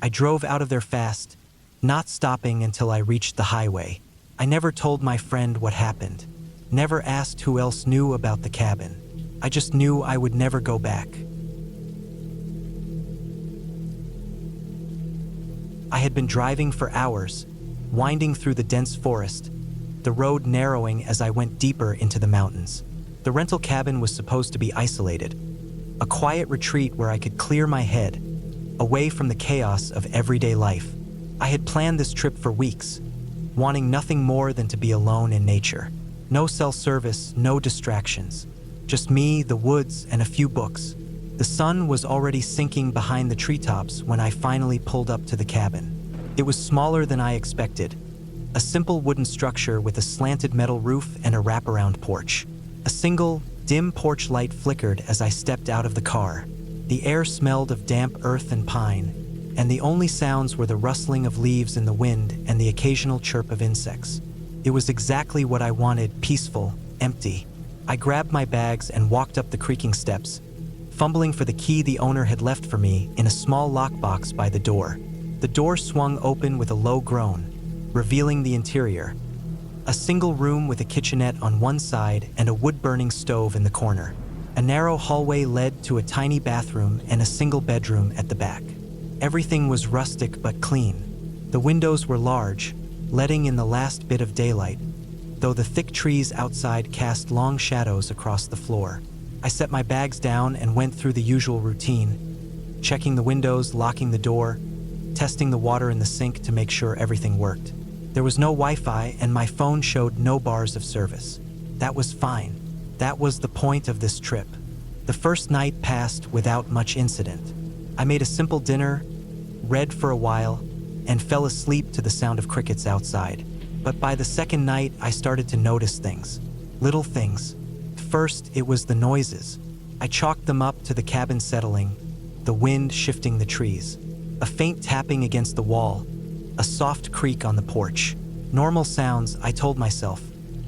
I drove out of there fast, not stopping until I reached the highway. I never told my friend what happened, never asked who else knew about the cabin. I just knew I would never go back. I had been driving for hours, winding through the dense forest, the road narrowing as I went deeper into the mountains. The rental cabin was supposed to be isolated, a quiet retreat where I could clear my head, away from the chaos of everyday life. I had planned this trip for weeks, wanting nothing more than to be alone in nature. No cell service, no distractions. Just me, the woods, and a few books. The sun was already sinking behind the treetops when I finally pulled up to the cabin. It was smaller than I expected. A simple wooden structure with a slanted metal roof and a wraparound porch. A single, dim porch light flickered as I stepped out of the car. The air smelled of damp earth and pine, and the only sounds were the rustling of leaves in the wind and the occasional chirp of insects. It was exactly what I wanted, peaceful, empty. I grabbed my bags and walked up the creaking steps, fumbling for the key the owner had left for me in a small lockbox by the door. The door swung open with a low groan, revealing the interior. A single room with a kitchenette on one side and a wood-burning stove in the corner. A narrow hallway led to a tiny bathroom and a single bedroom at the back. Everything was rustic but clean. The windows were large, letting in the last bit of daylight, though the thick trees outside cast long shadows across the floor. I set my bags down and went through the usual routine, checking the windows, locking the door, testing the water in the sink to make sure everything worked. There was no Wi-Fi and my phone showed no bars of service. That was fine. That was the point of this trip. The first night passed without much incident. I made a simple dinner, read for a while, and fell asleep to the sound of crickets outside. But by the second night, I started to notice things. Little things. First, it was the noises. I chalked them up to the cabin settling, the wind shifting the trees, a faint tapping against the wall, a soft creak on the porch. Normal sounds, I told myself.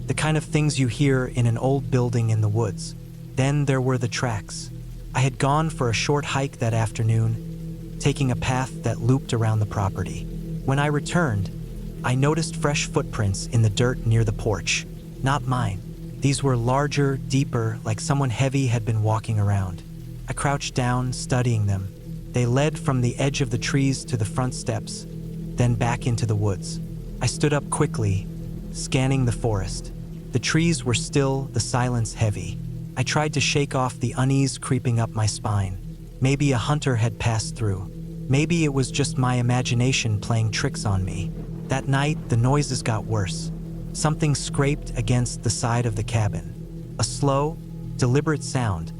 The kind of things you hear in an old building in the woods. Then there were the tracks. I had gone for a short hike that afternoon, taking a path that looped around the property. When I returned, I noticed fresh footprints in the dirt near the porch. Not mine. These were larger, deeper, like someone heavy had been walking around. I crouched down, studying them. They led from the edge of the trees to the front steps, then back into the woods. I stood up quickly, scanning the forest. The trees were still, the silence heavy. I tried to shake off the unease creeping up my spine. Maybe a hunter had passed through. Maybe it was just my imagination playing tricks on me. That night, the noises got worse. Something scraped against the side of the cabin. A slow, deliberate sound,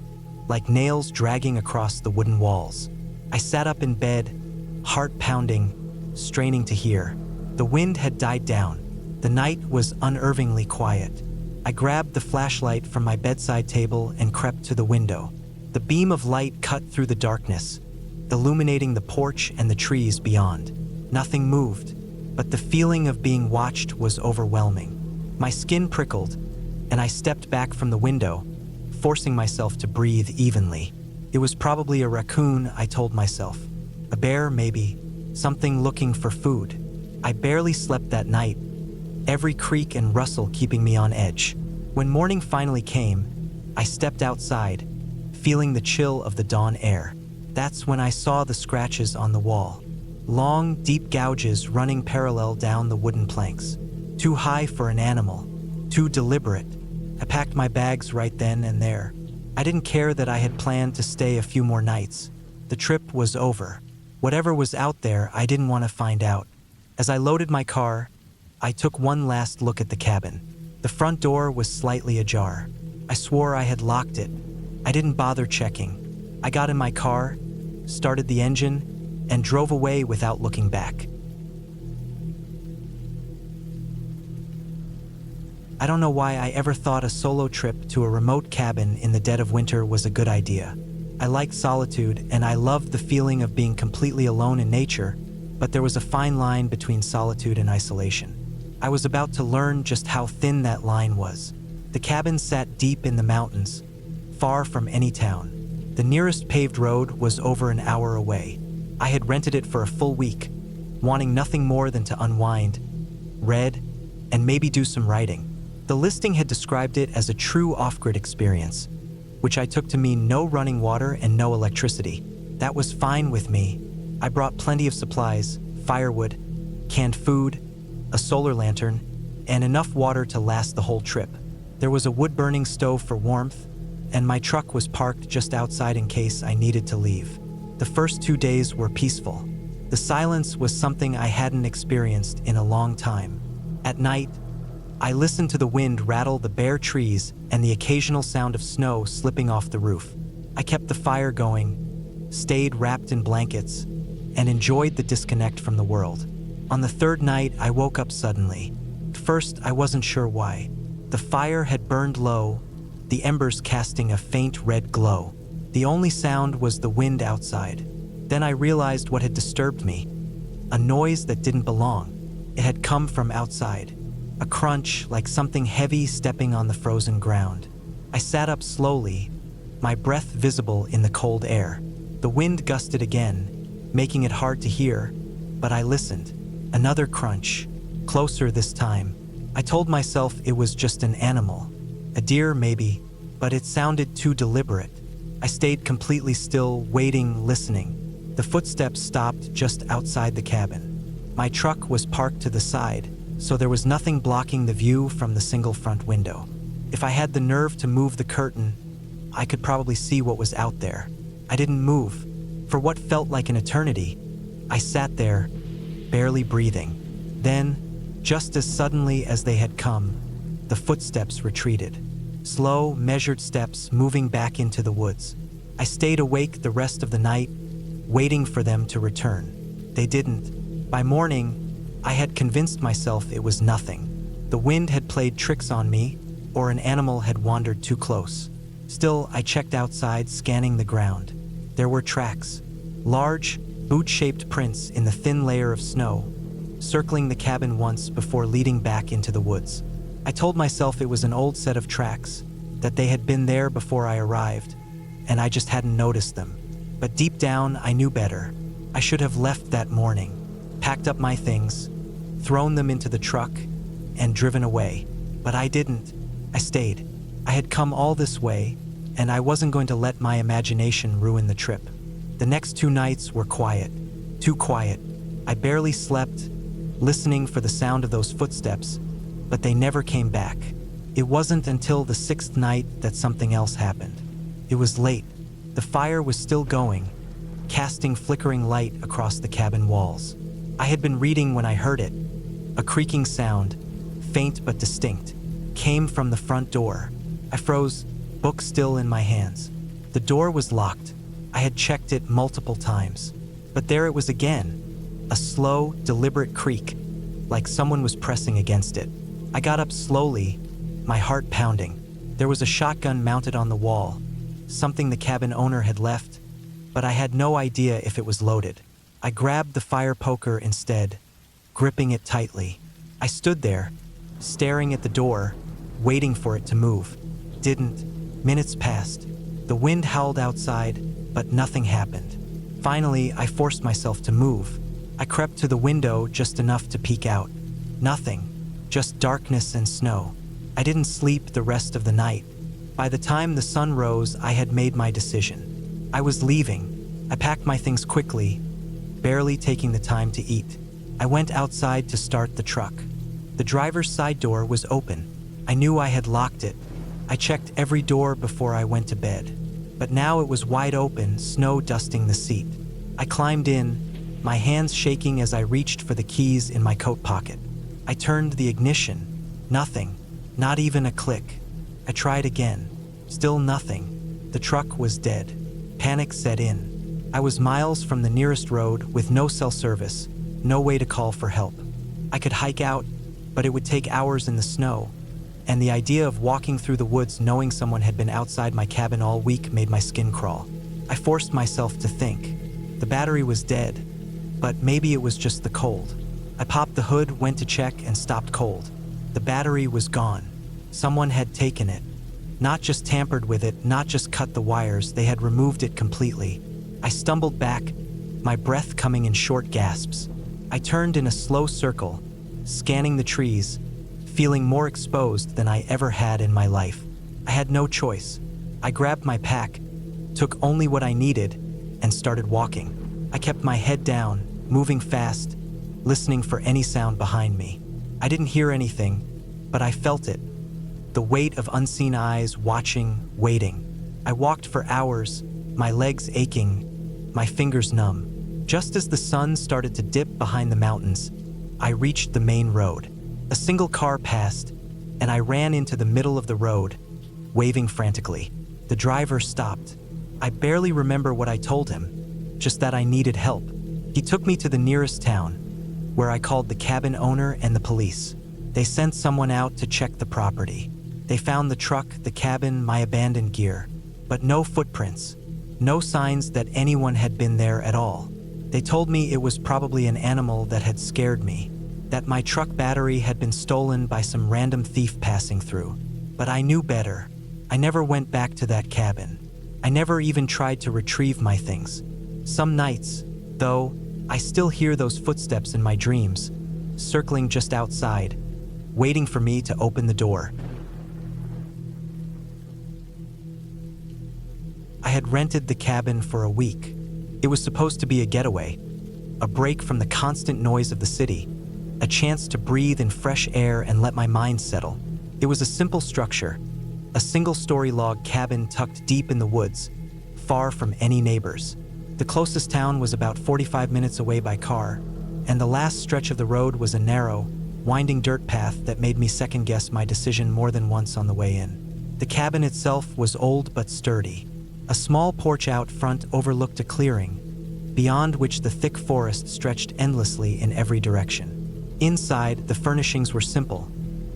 like nails dragging across the wooden walls. I sat up in bed, heart pounding, straining to hear. The wind had died down. The night was unnervingly quiet. I grabbed the flashlight from my bedside table and crept to the window. The beam of light cut through the darkness, illuminating the porch and the trees beyond. Nothing moved, but the feeling of being watched was overwhelming. My skin prickled, and I stepped back from the window, forcing myself to breathe evenly. It was probably a raccoon, I told myself. A bear, maybe. Something looking for food. I barely slept that night, every creak and rustle keeping me on edge. When morning finally came, I stepped outside, feeling the chill of the dawn air. That's when I saw the scratches on the wall. Long, deep gouges running parallel down the wooden planks. Too high for an animal, too deliberate. I packed my bags right then and there. I didn't care that I had planned to stay a few more nights. The trip was over. Whatever was out there, I didn't want to find out. As I loaded my car, I took one last look at the cabin. The front door was slightly ajar. I swore I had locked it. I didn't bother checking. I got in my car, started the engine, and drove away without looking back. I don't know why I ever thought a solo trip to a remote cabin in the dead of winter was a good idea. I liked solitude, and I loved the feeling of being completely alone in nature, but there was a fine line between solitude and isolation. I was about to learn just how thin that line was. The cabin sat deep in the mountains, far from any town. The nearest paved road was over an hour away. I had rented it for a full week, wanting nothing more than to unwind, read, and maybe do some writing. The listing had described it as a true off-grid experience, which I took to mean no running water and no electricity. That was fine with me. I brought plenty of supplies, firewood, canned food, a solar lantern, and enough water to last the whole trip. There was a wood-burning stove for warmth, and my truck was parked just outside in case I needed to leave. The first 2 days were peaceful. The silence was something I hadn't experienced in a long time. At night, I listened to the wind rattle the bare trees and the occasional sound of snow slipping off the roof. I kept the fire going, stayed wrapped in blankets, and enjoyed the disconnect from the world. On the third night, I woke up suddenly. At first, I wasn't sure why. The fire had burned low, the embers casting a faint red glow. The only sound was the wind outside. Then I realized what had disturbed me. A noise that didn't belong. It had come from outside. A crunch, like something heavy stepping on the frozen ground. I sat up slowly, my breath visible in the cold air. The wind gusted again, making it hard to hear, but I listened. Another crunch, closer this time. I told myself it was just an animal, a deer maybe, but it sounded too deliberate. I stayed completely still, waiting, listening. The footsteps stopped just outside the cabin. My truck was parked to the side, so there was nothing blocking the view from the single front window. If I had the nerve to move the curtain, I could probably see what was out there. I didn't move. For what felt like an eternity, I sat there, barely breathing. Then, just as suddenly as they had come, the footsteps retreated. Slow, measured steps moving back into the woods. I stayed awake the rest of the night, waiting for them to return. They didn't. By morning, I had convinced myself it was nothing. The wind had played tricks on me, or an animal had wandered too close. Still, I checked outside, scanning the ground. There were tracks. Large, boot-shaped prints in the thin layer of snow, circling the cabin once before leading back into the woods. I told myself it was an old set of tracks, that they had been there before I arrived, and I just hadn't noticed them. But deep down, I knew better. I should have left that morning, packed up my things, thrown them into the truck, and driven away. But I didn't. I stayed. I had come all this way, and I wasn't going to let my imagination ruin the trip. The next 2 nights were quiet. Too quiet. I barely slept, listening for the sound of those footsteps, but they never came back. It wasn't until the 6th night that something else happened. It was late. The fire was still going, casting flickering light across the cabin walls. I had been reading when I heard it. A creaking sound, faint but distinct, came from the front door. I froze, book still in my hands. The door was locked. I had checked it multiple times. But there it was again, a slow, deliberate creak, like someone was pressing against it. I got up slowly, my heart pounding. There was a shotgun mounted on the wall, something the cabin owner had left, but I had no idea if it was loaded. I grabbed the fire poker instead, gripping it tightly. I stood there, staring at the door, waiting for it to move. Didn't. Minutes passed. The wind howled outside, but nothing happened. Finally, I forced myself to move. I crept to the window just enough to peek out. Nothing, just darkness and snow. I didn't sleep the rest of the night. By the time the sun rose, I had made my decision. I was leaving. I packed my things quickly, barely taking the time to eat. I went outside to start the truck. The driver's side door was open. I knew I had locked it. I checked every door before I went to bed. But now it was wide open, snow dusting the seat. I climbed in, my hands shaking as I reached for the keys in my coat pocket. I turned the ignition. Nothing. Not even a click. I tried again. Still nothing. The truck was dead. Panic set in. I was miles from the nearest road with no cell service, no way to call for help. I could hike out, but it would take hours in the snow. And the idea of walking through the woods knowing someone had been outside my cabin all week made my skin crawl. I forced myself to think. The battery was dead, but maybe it was just the cold. I popped the hood, went to check, and stopped cold. The battery was gone. Someone had taken it. Not just tampered with it, not just cut the wires, they had removed it completely. I stumbled back, my breath coming in short gasps. I turned in a slow circle, scanning the trees, feeling more exposed than I ever had in my life. I had no choice. I grabbed my pack, took only what I needed, and started walking. I kept my head down, moving fast, listening for any sound behind me. I didn't hear anything, but I felt it. The weight of unseen eyes watching, waiting. I walked for hours, my legs aching, my fingers numb. Just as the sun started to dip behind the mountains, I reached the main road. A single car passed, and I ran into the middle of the road, waving frantically. The driver stopped. I barely remember what I told him, just that I needed help. He took me to the nearest town, where I called the cabin owner and the police. They sent someone out to check the property. They found the truck, the cabin, my abandoned gear, but no footprints, no signs that anyone had been there at all. They told me it was probably an animal that had scared me, that my truck battery had been stolen by some random thief passing through. But I knew better. I never went back to that cabin. I never even tried to retrieve my things. Some nights, though, I still hear those footsteps in my dreams, circling just outside, waiting for me to open the door. I had rented the cabin for a week. It was supposed to be a getaway, a break from the constant noise of the city, a chance to breathe in fresh air and let my mind settle. It was a simple structure, a single-story log cabin tucked deep in the woods, far from any neighbors. The closest town was about 45 minutes away by car, and the last stretch of the road was a narrow, winding dirt path that made me second-guess my decision more than once on the way in. The cabin itself was old but sturdy. A small porch out front overlooked a clearing, beyond which the thick forest stretched endlessly in every direction. Inside, the furnishings were simple.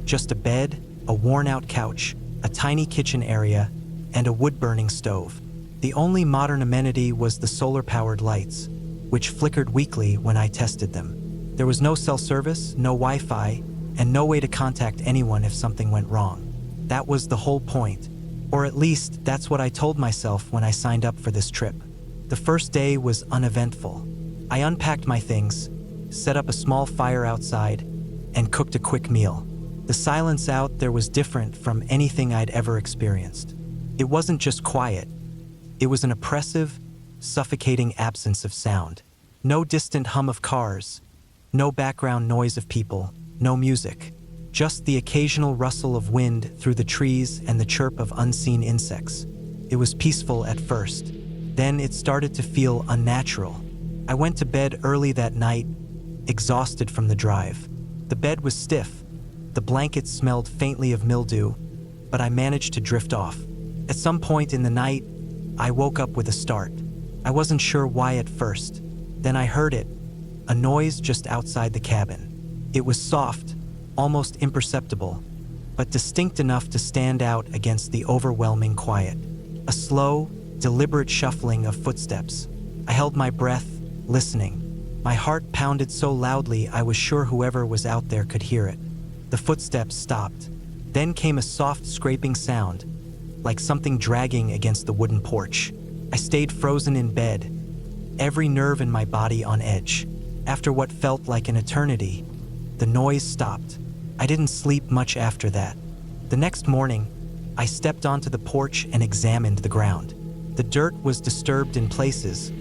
Just a bed, a worn-out couch, a tiny kitchen area, and a wood-burning stove. The only modern amenity was the solar-powered lights, which flickered weakly when I tested them. There was no cell service, no Wi-Fi, and no way to contact anyone if something went wrong. That was the whole point. Or at least, that's what I told myself when I signed up for this trip. The first day was uneventful. I unpacked my things, set up a small fire outside, and cooked a quick meal. The silence out there was different from anything I'd ever experienced. It wasn't just quiet. It was an oppressive, suffocating absence of sound. No distant hum of cars, no background noise of people, no music. Just the occasional rustle of wind through the trees and the chirp of unseen insects. It was peaceful at first. Then it started to feel unnatural. I went to bed early that night, exhausted from the drive. The bed was stiff. The blankets smelled faintly of mildew, but I managed to drift off. At some point in the night, I woke up with a start. I wasn't sure why at first. Then I heard it, a noise just outside the cabin. It was soft, almost imperceptible, but distinct enough to stand out against the overwhelming quiet. A slow, deliberate shuffling of footsteps. I held my breath, listening. My heart pounded so loudly I was sure whoever was out there could hear it. The footsteps stopped. Then came a soft scraping sound, like something dragging against the wooden porch. I stayed frozen in bed, every nerve in my body on edge. After what felt like an eternity, the noise stopped. I didn't sleep much after that. The next morning, I stepped onto the porch and examined the ground. The dirt was disturbed in places,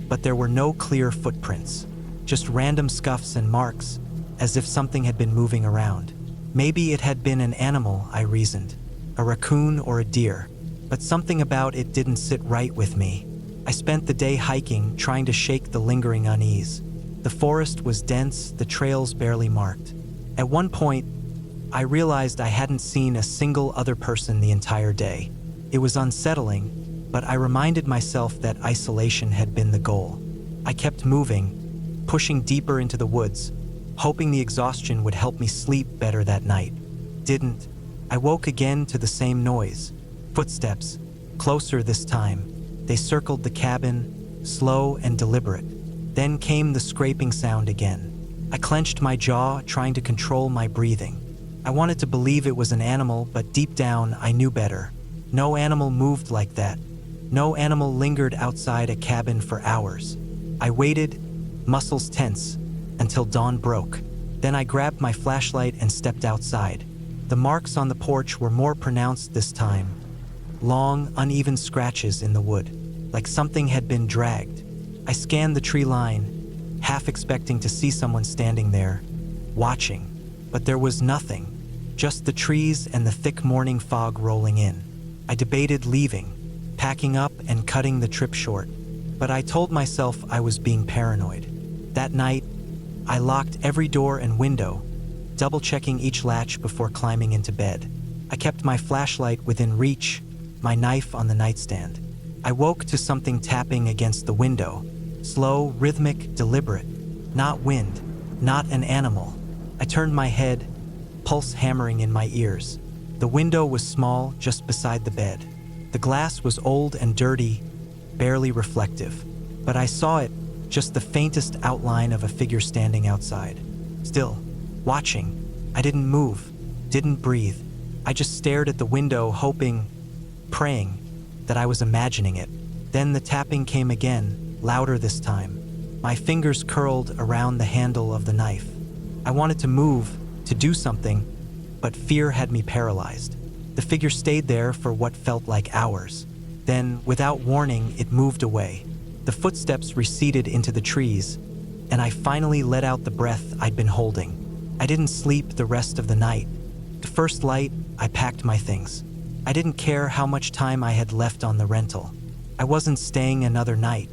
but there were no clear footprints, just random scuffs and marks, as if something had been moving around. Maybe it had been an animal, I reasoned, a raccoon or a deer, but something about it didn't sit right with me. I spent the day hiking, trying to shake the lingering unease. The forest was dense, the trails barely marked. At one point, I realized I hadn't seen a single other person the entire day. It was unsettling, but I reminded myself that isolation had been the goal. I kept moving, pushing deeper into the woods, hoping the exhaustion would help me sleep better that night. Didn't. I woke again to the same noise. Footsteps, closer this time. They circled the cabin, slow and deliberate. Then came the scraping sound again. I clenched my jaw, trying to control my breathing. I wanted to believe it was an animal, but deep down, I knew better. No animal moved like that. No animal lingered outside a cabin for hours. I waited, muscles tense, until dawn broke. Then I grabbed my flashlight and stepped outside. The marks on the porch were more pronounced this time. Long, uneven scratches in the wood, like something had been dragged. I scanned the tree line, half expecting to see someone standing there, watching. But there was nothing, just the trees and the thick morning fog rolling in. I debated leaving, packing up and cutting the trip short, but I told myself I was being paranoid. That night, I locked every door and window, double-checking each latch before climbing into bed. I kept my flashlight within reach, my knife on the nightstand. I woke to something tapping against the window, slow, rhythmic, deliberate. Not wind, not an animal. I turned my head, pulse hammering in my ears. The window was small, just beside the bed. The glass was old and dirty, barely reflective. But I saw it, just the faintest outline of a figure standing outside. Still, watching. I didn't move, didn't breathe. I just stared at the window, hoping, praying, that I was imagining it. Then the tapping came again, louder this time. My fingers curled around the handle of the knife. I wanted to move, to do something, but fear had me paralyzed. The figure stayed there for what felt like hours. Then, without warning, it moved away. The footsteps receded into the trees, and I finally let out the breath I'd been holding. I didn't sleep the rest of the night. The first light, I packed my things. I didn't care how much time I had left on the rental. I wasn't staying another night.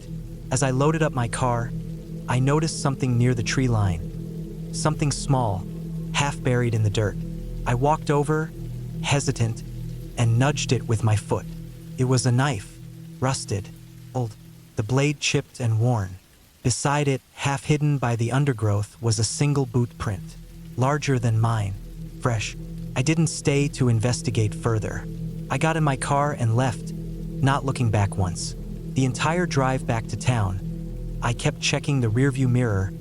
As I loaded up my car, I noticed something near the tree line. Something small, half buried in the dirt. I walked over, hesitant, and nudged it with my foot. It was a knife, rusted, old, the blade chipped and worn. Beside it, half hidden by the undergrowth, was a single boot print, larger than mine, fresh. I didn't stay to investigate further. I got in my car and left, not looking back once. The entire drive back to town, I kept checking the rearview mirror,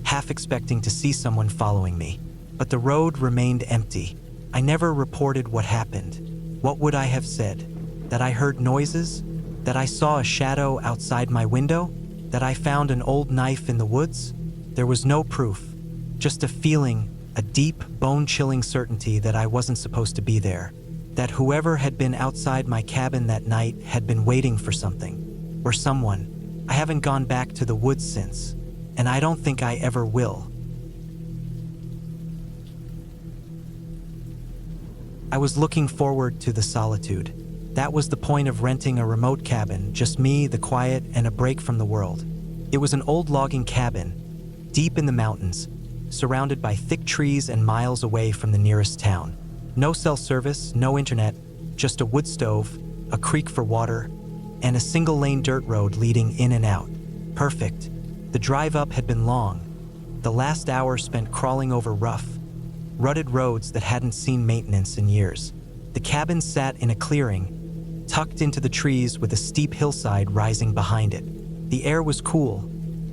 half expecting to see someone following me. But the road remained empty. I never reported what happened. What would I have said? That I heard noises? That I saw a shadow outside my window? That I found an old knife in the woods? There was no proof, just a feeling, a deep, bone-chilling certainty that I wasn't supposed to be there. That whoever had been outside my cabin that night had been waiting for something, or someone. I haven't gone back to the woods since, and I don't think I ever will. I was looking forward to the solitude. That was the point of renting a remote cabin, just me, the quiet, and a break from the world. It was an old logging cabin, deep in the mountains, surrounded by thick trees and miles away from the nearest town. No cell service, no internet, just a wood stove, a creek for water, and a single-lane dirt road leading in and out. Perfect. The drive up had been long. The last hour spent crawling over rough, rutted roads that hadn't seen maintenance in years. The cabin sat in a clearing, tucked into the trees with a steep hillside rising behind it. The air was cool,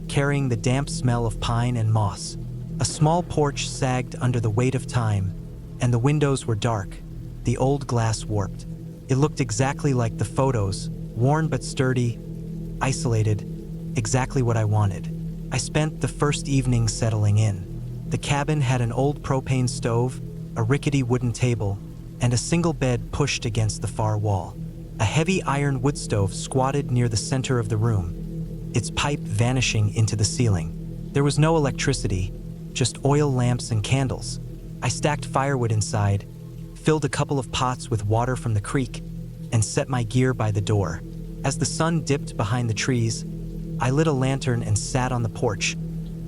carrying the damp smell of pine and moss. A small porch sagged under the weight of time, and the windows were dark, the old glass warped. It looked exactly like the photos, worn but sturdy, isolated, exactly what I wanted. I spent the first evening settling in. The cabin had an old propane stove, a rickety wooden table, and a single bed pushed against the far wall. A heavy iron wood stove squatted near the center of the room, its pipe vanishing into the ceiling. There was no electricity, just oil lamps and candles. I stacked firewood inside, filled a couple of pots with water from the creek, and set my gear by the door. As the sun dipped behind the trees, I lit a lantern and sat on the porch,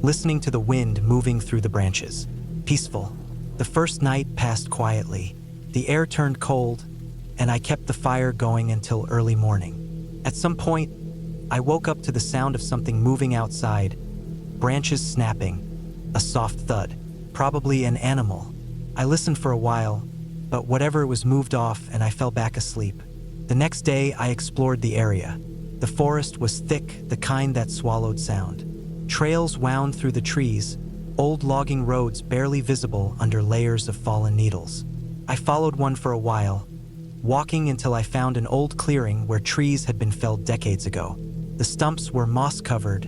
listening to the wind moving through the branches. Peaceful. The first night passed quietly. The air turned cold, and I kept the fire going until early morning. At some point, I woke up to the sound of something moving outside, branches snapping, a soft thud, probably an animal. I listened for a while, but whatever was moved off and I fell back asleep. The next day, I explored the area. The forest was thick, the kind that swallowed sound. Trails wound through the trees, old logging roads barely visible under layers of fallen needles. I followed one for a while, walking until I found an old clearing where trees had been felled decades ago. The stumps were moss-covered,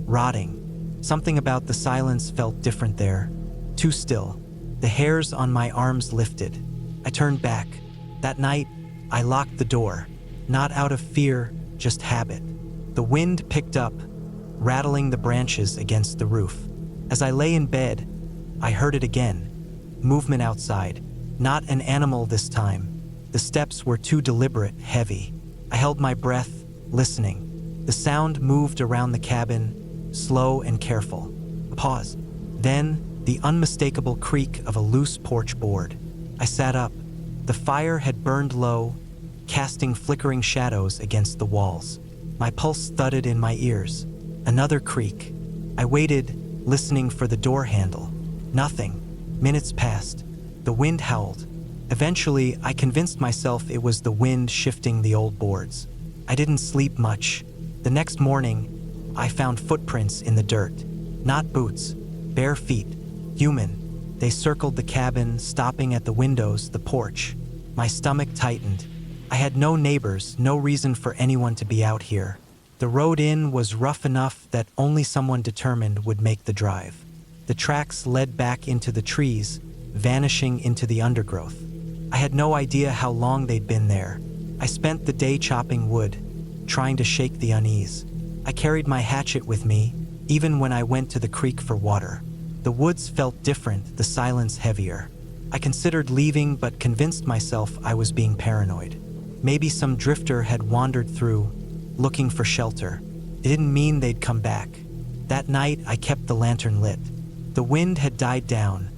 rotting. Something about the silence felt different there, too still. The hairs on my arms lifted. I turned back. That night, I locked the door, not out of fear, just habit. The wind picked up, rattling the branches against the roof. As I lay in bed, I heard it again. Movement outside. Not an animal this time. The steps were too deliberate, heavy. I held my breath, listening. The sound moved around the cabin, slow and careful. A pause. Then, the unmistakable creak of a loose porch board. I sat up. The fire had burned low, casting flickering shadows against the walls. My pulse thudded in my ears. Another creak. I waited, listening for the door handle. Nothing. Minutes passed. The wind howled. Eventually, I convinced myself it was the wind shifting the old boards. I didn't sleep much. The next morning, I found footprints in the dirt. Not boots, bare feet, human. They circled the cabin, stopping at the windows, the porch. My stomach tightened. I had no neighbors, no reason for anyone to be out here. The road in was rough enough that only someone determined would make the drive. The tracks led back into the trees, vanishing into the undergrowth. I had no idea how long they'd been there. I spent the day chopping wood, trying to shake the unease. I carried my hatchet with me, even when I went to the creek for water. The woods felt different, the silence heavier. I considered leaving, but convinced myself I was being paranoid. Maybe some drifter had wandered through, looking for shelter. It didn't mean they'd come back. That night, I kept the lantern lit. The wind had died down,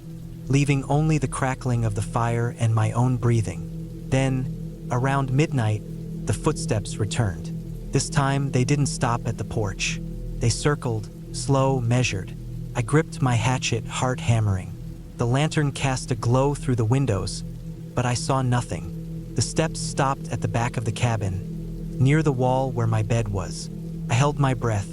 leaving only the crackling of the fire and my own breathing. Then, Around midnight, the footsteps returned. This time, they didn't stop at the porch. They circled, slow, measured. I gripped my hatchet, heart hammering. The lantern cast a glow through the windows, but I saw nothing. The steps stopped at the back of the cabin, near the wall where my bed was. I held my breath.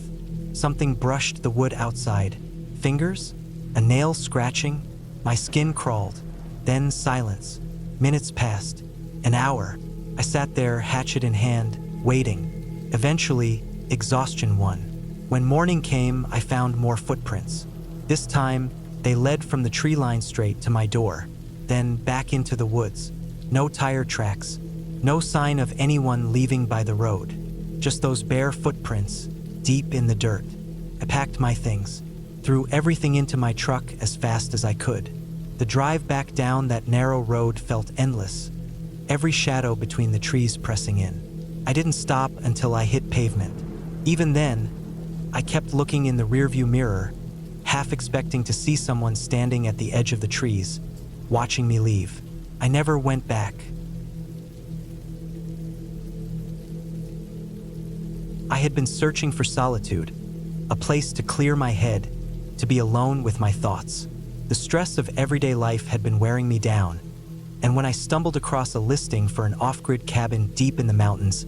Something brushed the wood outside. Fingers? A nail scratching? My skin crawled. Then silence. Minutes passed. An hour. I sat there, hatchet in hand, waiting. Eventually, exhaustion won. When morning came, I found more footprints. This time, they led from the tree line straight to my door, then back into the woods. No tire tracks, no sign of anyone leaving by the road. Just those bare footprints, deep in the dirt. I packed my things, threw everything into my truck as fast as I could. The drive back down that narrow road felt endless, every shadow between the trees pressing in. I didn't stop until I hit pavement. Even then, I kept looking in the rearview mirror, half expecting to see someone standing at the edge of the trees, watching me leave. I never went back. I had been searching for solitude, a place to clear my head, to be alone with my thoughts. The stress of everyday life had been wearing me down, and when I stumbled across a listing for an off-grid cabin deep in the mountains,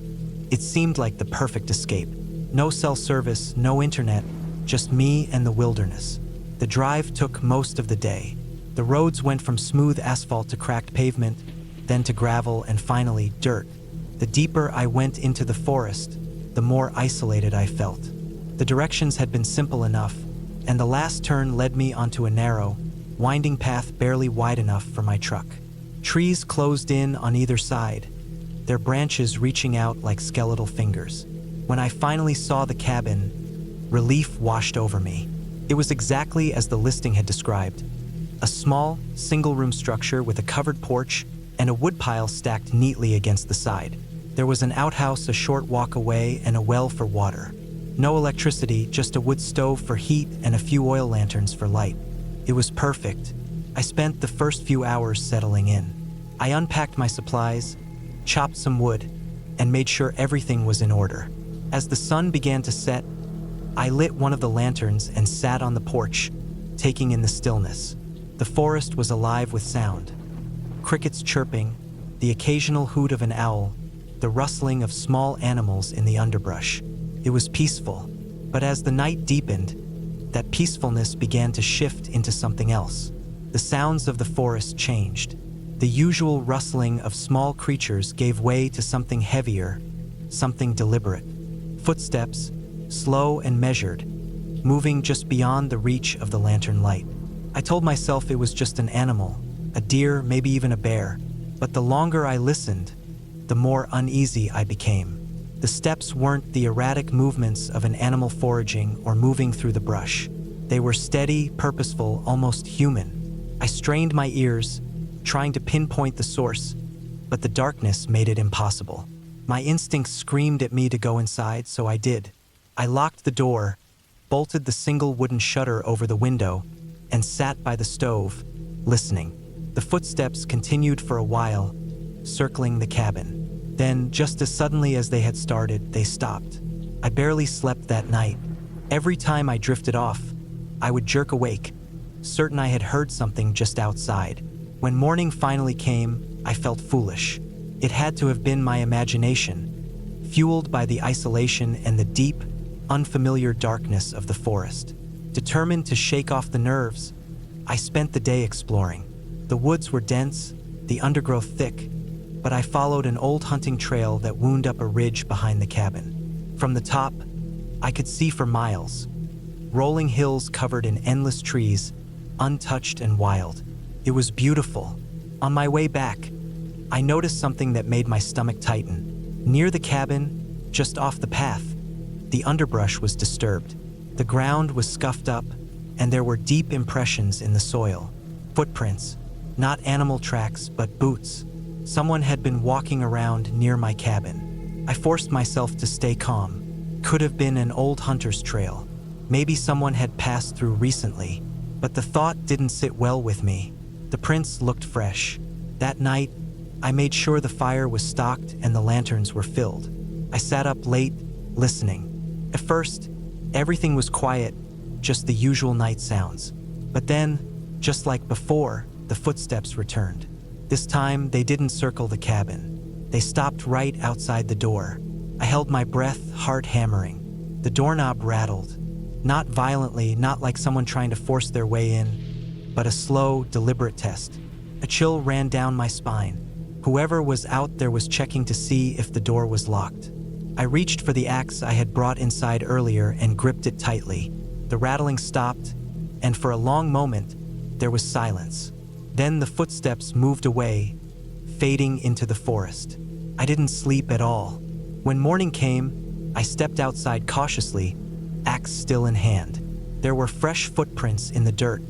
it seemed like the perfect escape. No cell service, no internet, just me and the wilderness. The drive took most of the day. The roads went from smooth asphalt to cracked pavement, then to gravel and finally dirt. The deeper I went into the forest, the more isolated I felt. The directions had been simple enough, and the last turn led me onto a narrow, winding path barely wide enough for my truck. Trees closed in on either side, their branches reaching out like skeletal fingers. When I finally saw the cabin, relief washed over me. It was exactly as the listing had described. A small, single-room structure with a covered porch and a woodpile stacked neatly against the side. There was an outhouse a short walk away and a well for water. No electricity, just a wood stove for heat and a few oil lanterns for light. It was perfect. I spent the first few hours settling in. I unpacked my supplies, chopped some wood, and made sure everything was in order. As the sun began to set, I lit one of the lanterns and sat on the porch, taking in the stillness. The forest was alive with sound. Crickets chirping, the occasional hoot of an owl, the rustling of small animals in the underbrush. It was peaceful, but as the night deepened, that peacefulness began to shift into something else. The sounds of the forest changed. The usual rustling of small creatures gave way to something heavier, something deliberate. Footsteps, slow and measured, moving just beyond the reach of the lantern light. I told myself it was just an animal, a deer, maybe even a bear, but the longer I listened, the more uneasy I became. The steps weren't the erratic movements of an animal foraging or moving through the brush. They were steady, purposeful, almost human. I strained my ears, trying to pinpoint the source, but the darkness made it impossible. My instincts screamed at me to go inside, so I did. I locked the door, bolted the single wooden shutter over the window, and sat by the stove, listening. The footsteps continued for a while, circling the cabin. Then, just as suddenly as they had started, they stopped. I barely slept that night. Every time I drifted off, I would jerk awake, certain I had heard something just outside. When morning finally came, I felt foolish. It had to have been my imagination, fueled by the isolation and the deep, unfamiliar darkness of the forest. Determined to shake off the nerves, I spent the day exploring. The woods were dense, the undergrowth thick, but I followed an old hunting trail that wound up a ridge behind the cabin. From the top, I could see for miles. Rolling hills covered in endless trees, untouched and wild. It was beautiful. On my way back, I noticed something that made my stomach tighten. Near the cabin, just off the path, the underbrush was disturbed. The ground was scuffed up, and there were deep impressions in the soil. Footprints, not animal tracks, but boots. Someone had been walking around near my cabin. I forced myself to stay calm. Could have been an old hunter's trail. Maybe someone had passed through recently, but the thought didn't sit well with me. The prints looked fresh. That night, I made sure the fire was stocked and the lanterns were filled. I sat up late, listening. At first, everything was quiet, just the usual night sounds. But then, just like before, the footsteps returned. This time, they didn't circle the cabin. They stopped right outside the door. I held my breath, heart hammering. The doorknob rattled. Not violently, not like someone trying to force their way in, but a slow, deliberate test. A chill ran down my spine. Whoever was out there was checking to see if the door was locked. I reached for the axe I had brought inside earlier and gripped it tightly. The rattling stopped, and for a long moment, there was silence. Then the footsteps moved away, fading into the forest. I didn't sleep at all. When morning came, I stepped outside cautiously, axe still in hand. There were fresh footprints in the dirt,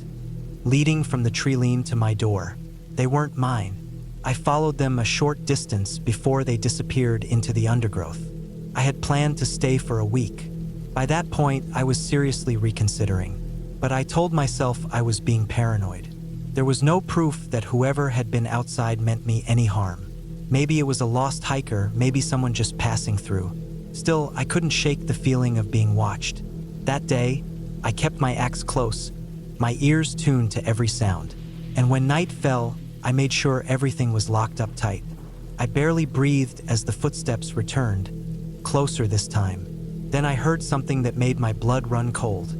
leading from the tree-line to my door. They weren't mine. I followed them a short distance before they disappeared into the undergrowth. I had planned to stay for a week. By that point, I was seriously reconsidering, but I told myself I was being paranoid. There was no proof that whoever had been outside meant me any harm. Maybe it was a lost hiker, maybe someone just passing through. Still, I couldn't shake the feeling of being watched. That day, I kept my axe close, my ears tuned to every sound. And when night fell, I made sure everything was locked up tight. I barely breathed as the footsteps returned, closer this time. Then I heard something that made my blood run cold.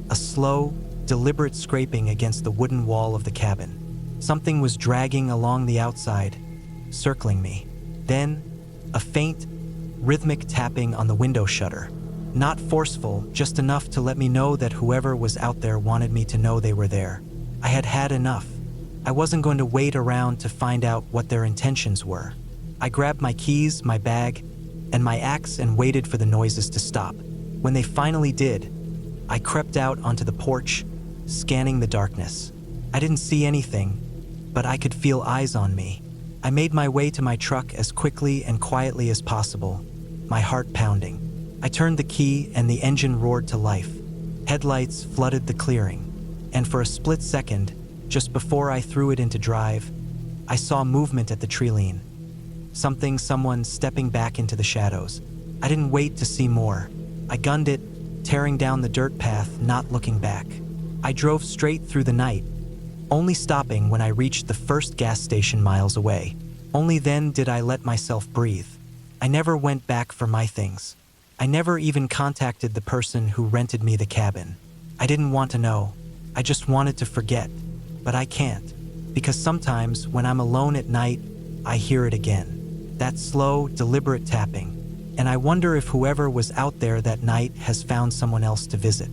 A slow, deliberate scraping against the wooden wall of the cabin. Something was dragging along the outside, circling me. Then, a faint, rhythmic tapping on the window shutter. Not forceful, just enough to let me know that whoever was out there wanted me to know they were there. I had had enough. I wasn't going to wait around to find out what their intentions were. I grabbed my keys, my bag, and my axe and waited for the noises to stop. When they finally did, I crept out onto the porch, scanning the darkness. I didn't see anything, but I could feel eyes on me. I made my way to my truck as quickly and quietly as possible, my heart pounding. I turned the key and the engine roared to life. Headlights flooded the clearing, and for a split second, just before I threw it into drive, I saw movement at the tree-line. Someone stepping back into the shadows. I didn't wait to see more. I gunned it, tearing down the dirt path, not looking back. I drove straight through the night, only stopping when I reached the first gas station miles away. Only then did I let myself breathe. I never went back for my things. I never even contacted the person who rented me the cabin. I didn't want to know. I just wanted to forget. But I can't, because sometimes when I'm alone at night, I hear it again. That slow, deliberate tapping. And I wonder if whoever was out there that night has found someone else to visit.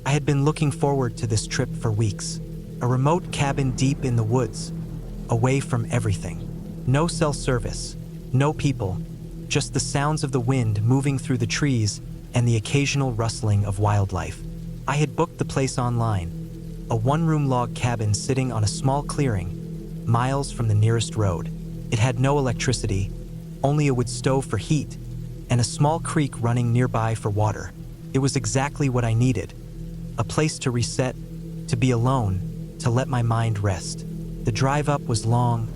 I had been looking forward to this trip for weeks. A remote cabin deep in the woods, away from everything. No cell service, no people, just the sounds of the wind moving through the trees and the occasional rustling of wildlife. I had booked the place online, a one-room log cabin sitting on a small clearing, miles from the nearest road. It had no electricity, only a wood stove for heat, and a small creek running nearby for water. It was exactly what I needed, a place to reset, to be alone, to let my mind rest. The drive up was long,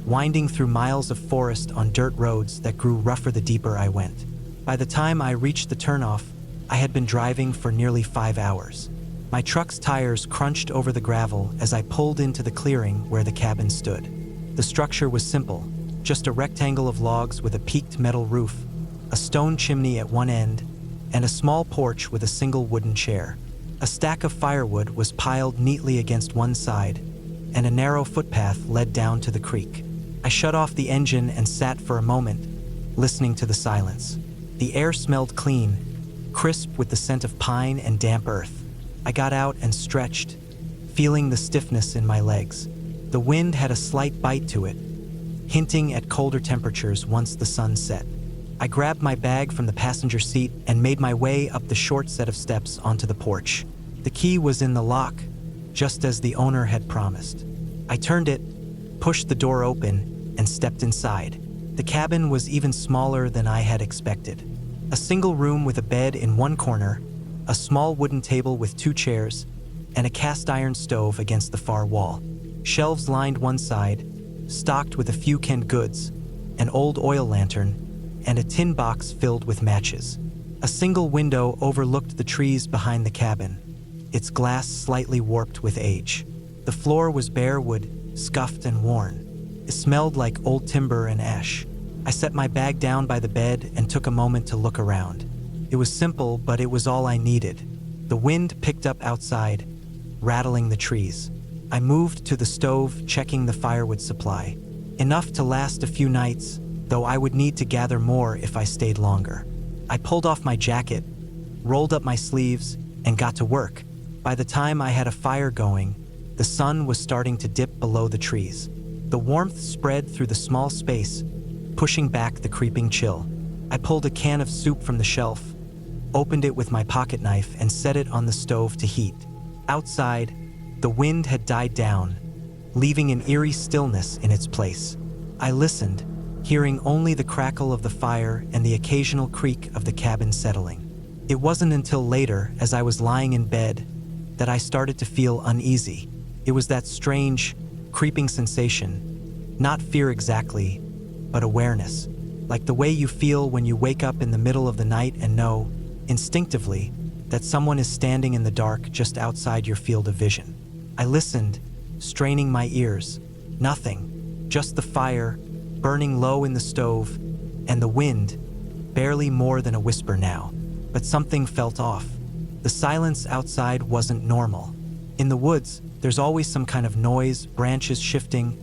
winding through miles of forest on dirt roads that grew rougher the deeper I went. By the time I reached the turnoff, I had been driving for nearly 5 hours. My truck's tires crunched over the gravel as I pulled into the clearing where the cabin stood. The structure was simple, just a rectangle of logs with a peaked metal roof, a stone chimney at one end, and a small porch with a single wooden chair. A stack of firewood was piled neatly against one side, and a narrow footpath led down to the creek. I shut off the engine and sat for a moment, listening to the silence. The air smelled clean, crisp with the scent of pine and damp earth. I got out and stretched, feeling the stiffness in my legs. The wind had a slight bite to it, hinting at colder temperatures once the sun set. I grabbed my bag from the passenger seat and made my way up the short set of steps onto the porch. The key was in the lock, just as the owner had promised. I turned it, pushed the door open, and stepped inside. The cabin was even smaller than I had expected. A single room with a bed in one corner, a small wooden table with 2 chairs, and a cast iron stove against the far wall. Shelves lined one side, stocked with a few canned goods, an old oil lantern, and a tin box filled with matches. A single window overlooked the trees behind the cabin, its glass slightly warped with age. The floor was bare wood, scuffed and worn. It smelled like old timber and ash. I set my bag down by the bed and took a moment to look around. It was simple, but it was all I needed. The wind picked up outside, rattling the trees. I moved to the stove, checking the firewood supply. Enough to last a few nights, though I would need to gather more if I stayed longer. I pulled off my jacket, rolled up my sleeves, and got to work. By the time I had a fire going, the sun was starting to dip below the trees. The warmth spread through the small space, pushing back the creeping chill. I pulled a can of soup from the shelf, opened it with my pocket knife, and set it on the stove to heat. Outside, the wind had died down, leaving an eerie stillness in its place. I listened, hearing only the crackle of the fire and the occasional creak of the cabin settling. It wasn't until later, as I was lying in bed, that I started to feel uneasy. It was that strange, creeping sensation, not fear exactly, but awareness, like the way you feel when you wake up in the middle of the night and know, instinctively, that someone is standing in the dark just outside your field of vision. I listened, straining my ears. Nothing, just the fire, burning low in the stove, and the wind, barely more than a whisper now. But something felt off. The silence outside wasn't normal. In the woods, there's always some kind of noise, branches shifting,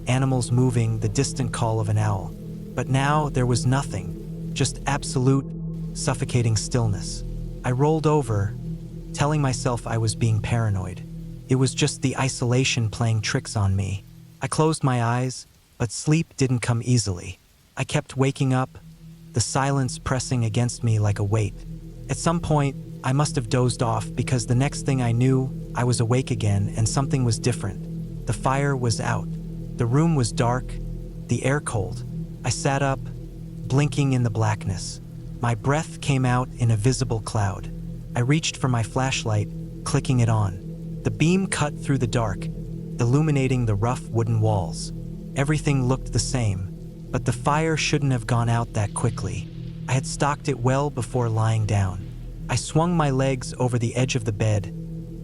animals moving, the distant call of an owl. But now there was nothing, just absolute, suffocating stillness. I rolled over, telling myself I was being paranoid. It was just the isolation playing tricks on me. I closed my eyes, but sleep didn't come easily. I kept waking up, the silence pressing against me like a weight. At some point, I must have dozed off because the next thing I knew, I was awake again and something was different. The fire was out. The room was dark, the air cold. I sat up, blinking in the blackness. My breath came out in a visible cloud. I reached for my flashlight, clicking it on. The beam cut through the dark, illuminating the rough wooden walls. Everything looked the same, but the fire shouldn't have gone out that quickly. I had stocked it well before lying down. I swung my legs over the edge of the bed,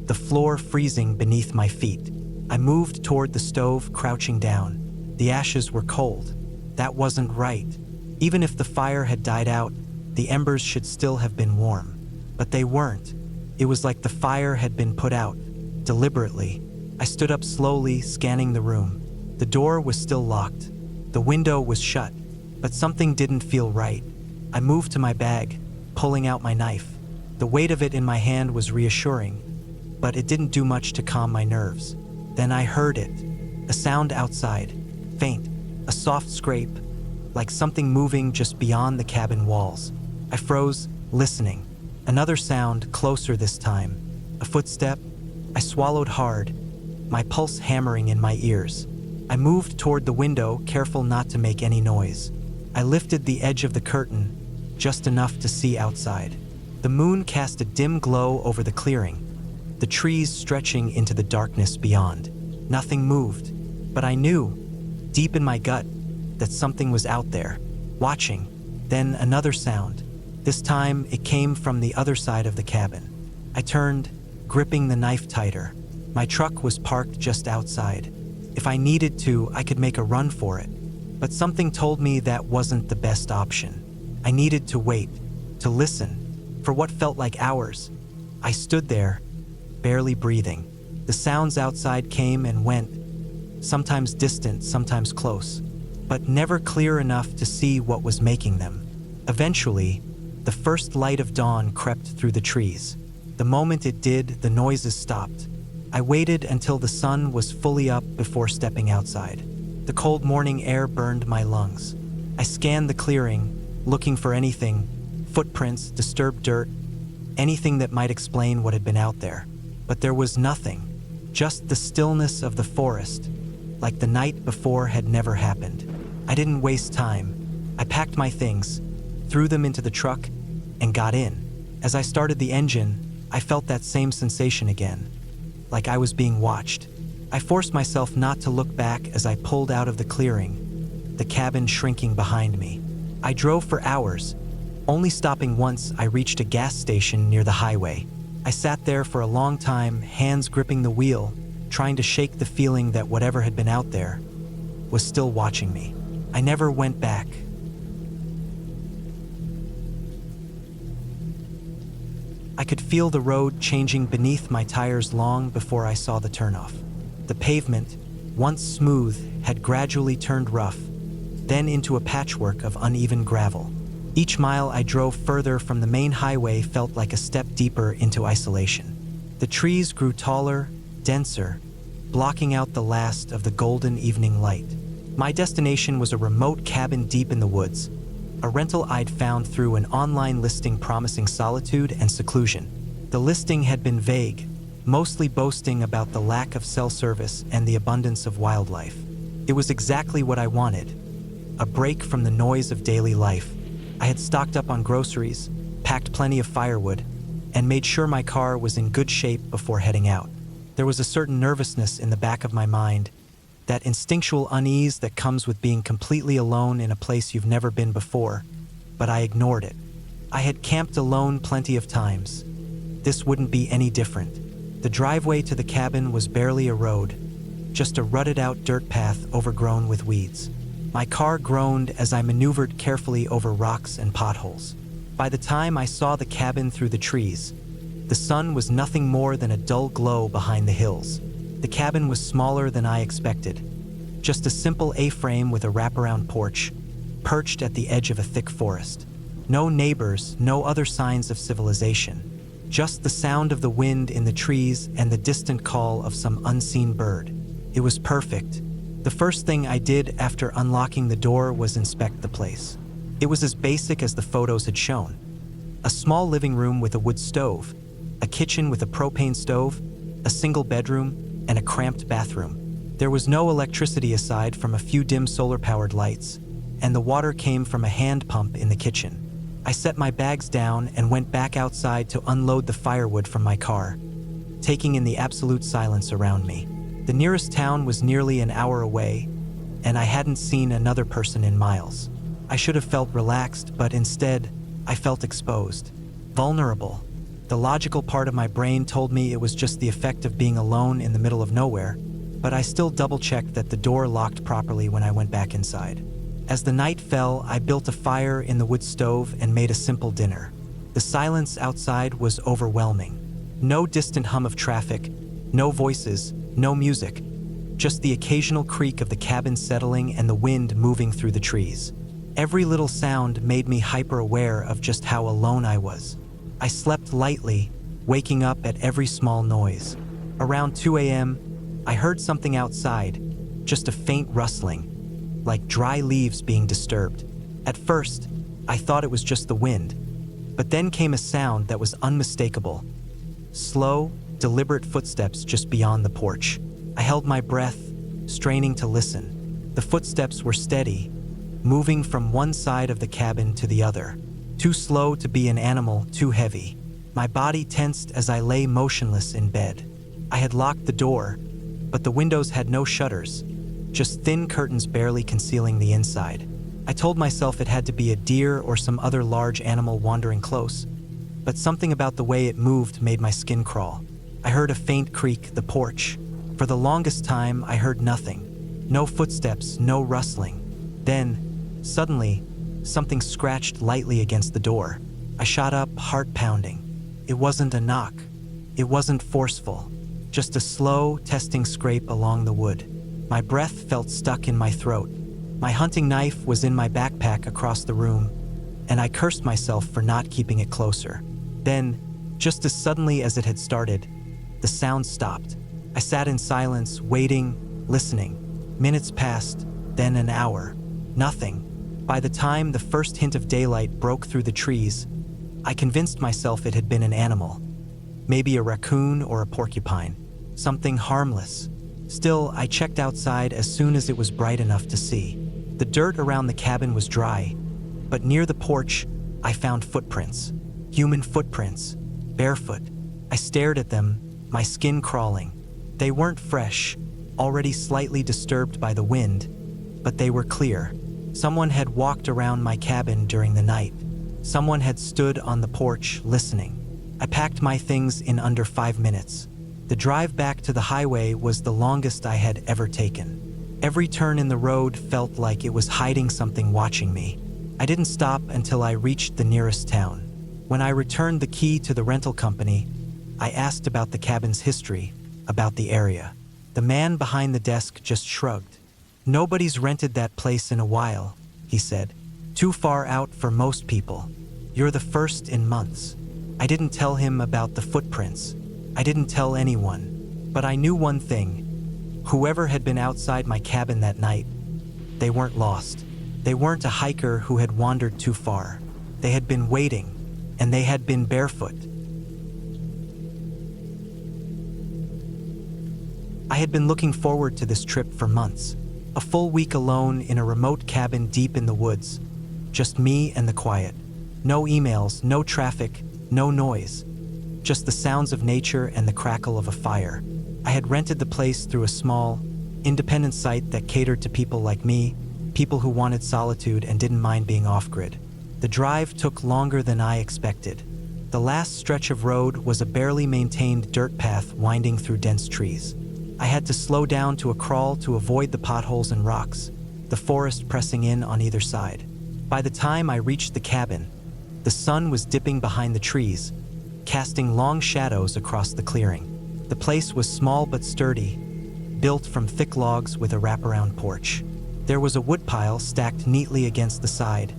the floor freezing beneath my feet. I moved toward the stove, crouching down. The ashes were cold. That wasn't right. Even if the fire had died out, the embers should still have been warm. But they weren't. It was like the fire had been put out, deliberately. I stood up slowly, scanning the room. The door was still locked. The window was shut, but something didn't feel right. I moved to my bag, pulling out my knife. The weight of it in my hand was reassuring, but it didn't do much to calm my nerves. Then I heard it, a sound outside, faint, a soft scrape, like something moving just beyond the cabin walls. I froze, listening. Another sound, closer this time. A footstep. I swallowed hard, my pulse hammering in my ears. I moved toward the window, careful not to make any noise. I lifted the edge of the curtain, just enough to see outside. The moon cast a dim glow over the clearing, the trees stretching into the darkness beyond. Nothing moved, but I knew, deep in my gut, that something was out there, watching. Then another sound. This time, it came from the other side of the cabin. I turned, gripping the knife tighter. My truck was parked just outside. If I needed to, I could make a run for it. But something told me that wasn't the best option. I needed to wait, to listen. For what felt like hours, I stood there, barely breathing. The sounds outside came and went, sometimes distant, sometimes close, but never clear enough to see what was making them. Eventually, the first light of dawn crept through the trees. The moment it did, the noises stopped. I waited until the sun was fully up before stepping outside. The cold morning air burned my lungs. I scanned the clearing, looking for anything, footprints, disturbed dirt, anything that might explain what had been out there. But there was nothing, just the stillness of the forest, like the night before had never happened. I didn't waste time. I packed my things, threw them into the truck, and got in. As I started the engine, I felt that same sensation again. like I was being watched. I forced myself not to look back as I pulled out of the clearing, the cabin shrinking behind me. I drove for hours, only stopping once I reached a gas station near the highway. I sat there for a long time, hands gripping the wheel, trying to shake the feeling that whatever had been out there was still watching me. I never went back. I could feel the road changing beneath my tires long before I saw the turnoff. The pavement, once smooth, had gradually turned rough, then into a patchwork of uneven gravel. Each mile I drove further from the main highway felt like a step deeper into isolation. The trees grew taller, denser, blocking out the last of the golden evening light. My destination was a remote cabin deep in the woods, a rental I'd found through an online listing promising solitude and seclusion. The listing had been vague, mostly boasting about the lack of cell service and the abundance of wildlife. It was exactly what I wanted, a break from the noise of daily life. I had stocked up on groceries, packed plenty of firewood, and made sure my car was in good shape before heading out. There was a certain nervousness in the back of my mind, that instinctual unease that comes with being completely alone in a place you've never been before, but I ignored it. I had camped alone plenty of times. This wouldn't be any different. The driveway to the cabin was barely a road, just a rutted-out dirt path overgrown with weeds. My car groaned as I maneuvered carefully over rocks and potholes. By the time I saw the cabin through the trees, the sun was nothing more than a dull glow behind the hills. The cabin was smaller than I expected, just a simple A-frame with a wraparound porch, perched at the edge of a thick forest. No neighbors, no other signs of civilization, just the sound of the wind in the trees and the distant call of some unseen bird. It was perfect. The first thing I did after unlocking the door was inspect the place. It was as basic as the photos had shown. A small living room with a wood stove, a kitchen with a propane stove, a single bedroom, and a cramped bathroom. There was no electricity aside from a few dim solar-powered lights, and the water came from a hand pump in the kitchen. I set my bags down and went back outside to unload the firewood from my car, taking in the absolute silence around me. The nearest town was nearly an hour away, and I hadn't seen another person in miles. I should have felt relaxed, but instead, I felt exposed, vulnerable. The logical part of my brain told me it was just the effect of being alone in the middle of nowhere, but I still double-checked that the door locked properly when I went back inside. As the night fell, I built a fire in the wood stove and made a simple dinner. The silence outside was overwhelming. No distant hum of traffic, no voices, no music, just the occasional creak of the cabin settling and the wind moving through the trees. Every little sound made me hyper-aware of just how alone I was. I slept lightly, waking up at every small noise. Around 2 a.m., I heard something outside, just a faint rustling, like dry leaves being disturbed. At first, I thought it was just the wind, but then came a sound that was unmistakable. Slow, deliberate footsteps just beyond the porch. I held my breath, straining to listen. The footsteps were steady, moving from one side of the cabin to the other. Too slow to be an animal, too heavy. My body tensed as I lay motionless in bed. I had locked the door, but the windows had no shutters, just thin curtains barely concealing the inside. I told myself it had to be a deer or some other large animal wandering close, but something about the way it moved made my skin crawl. I heard a faint creak, the porch. For the longest time, I heard nothing. No footsteps, no rustling. Then, suddenly, something scratched lightly against the door. I shot up, heart pounding. It wasn't a knock. It wasn't forceful. Just a slow, testing scrape along the wood. My breath felt stuck in my throat. My hunting knife was in my backpack across the room, and I cursed myself for not keeping it closer. Then, just as suddenly as it had started, the sound stopped. I sat in silence, waiting, listening. Minutes passed, then an hour. Nothing. By the time the first hint of daylight broke through the trees, I convinced myself it had been an animal. Maybe a raccoon or a porcupine. Something harmless. Still, I checked outside as soon as it was bright enough to see. The dirt around the cabin was dry, but near the porch, I found footprints. Human footprints. Barefoot. I stared at them, my skin crawling. They weren't fresh, already slightly disturbed by the wind, but they were clear. Someone had walked around my cabin during the night. Someone had stood on the porch, listening. I packed my things in under 5 minutes. The drive back to the highway was the longest I had ever taken. Every turn in the road felt like it was hiding something watching me. I didn't stop until I reached the nearest town. When I returned the key to the rental company, I asked about the cabin's history, about the area. The man behind the desk just shrugged. "Nobody's rented that place in a while," he said. "Too far out for most people. You're the first in months." I didn't tell him about the footprints. I didn't tell anyone. But I knew one thing. Whoever had been outside my cabin that night, they weren't lost. They weren't a hiker who had wandered too far. They had been waiting, and they had been barefoot. I had been looking forward to this trip for months. A full week alone in a remote cabin deep in the woods. Just me and the quiet. No emails, no traffic, no noise. Just the sounds of nature and the crackle of a fire. I had rented the place through a small, independent site that catered to people like me, people who wanted solitude and didn't mind being off-grid. The drive took longer than I expected. The last stretch of road was a barely maintained dirt path winding through dense trees. I had to slow down to a crawl to avoid the potholes and rocks, the forest pressing in on either side. By the time I reached the cabin, the sun was dipping behind the trees, casting long shadows across the clearing. The place was small but sturdy, built from thick logs with a wraparound porch. There was a woodpile stacked neatly against the side,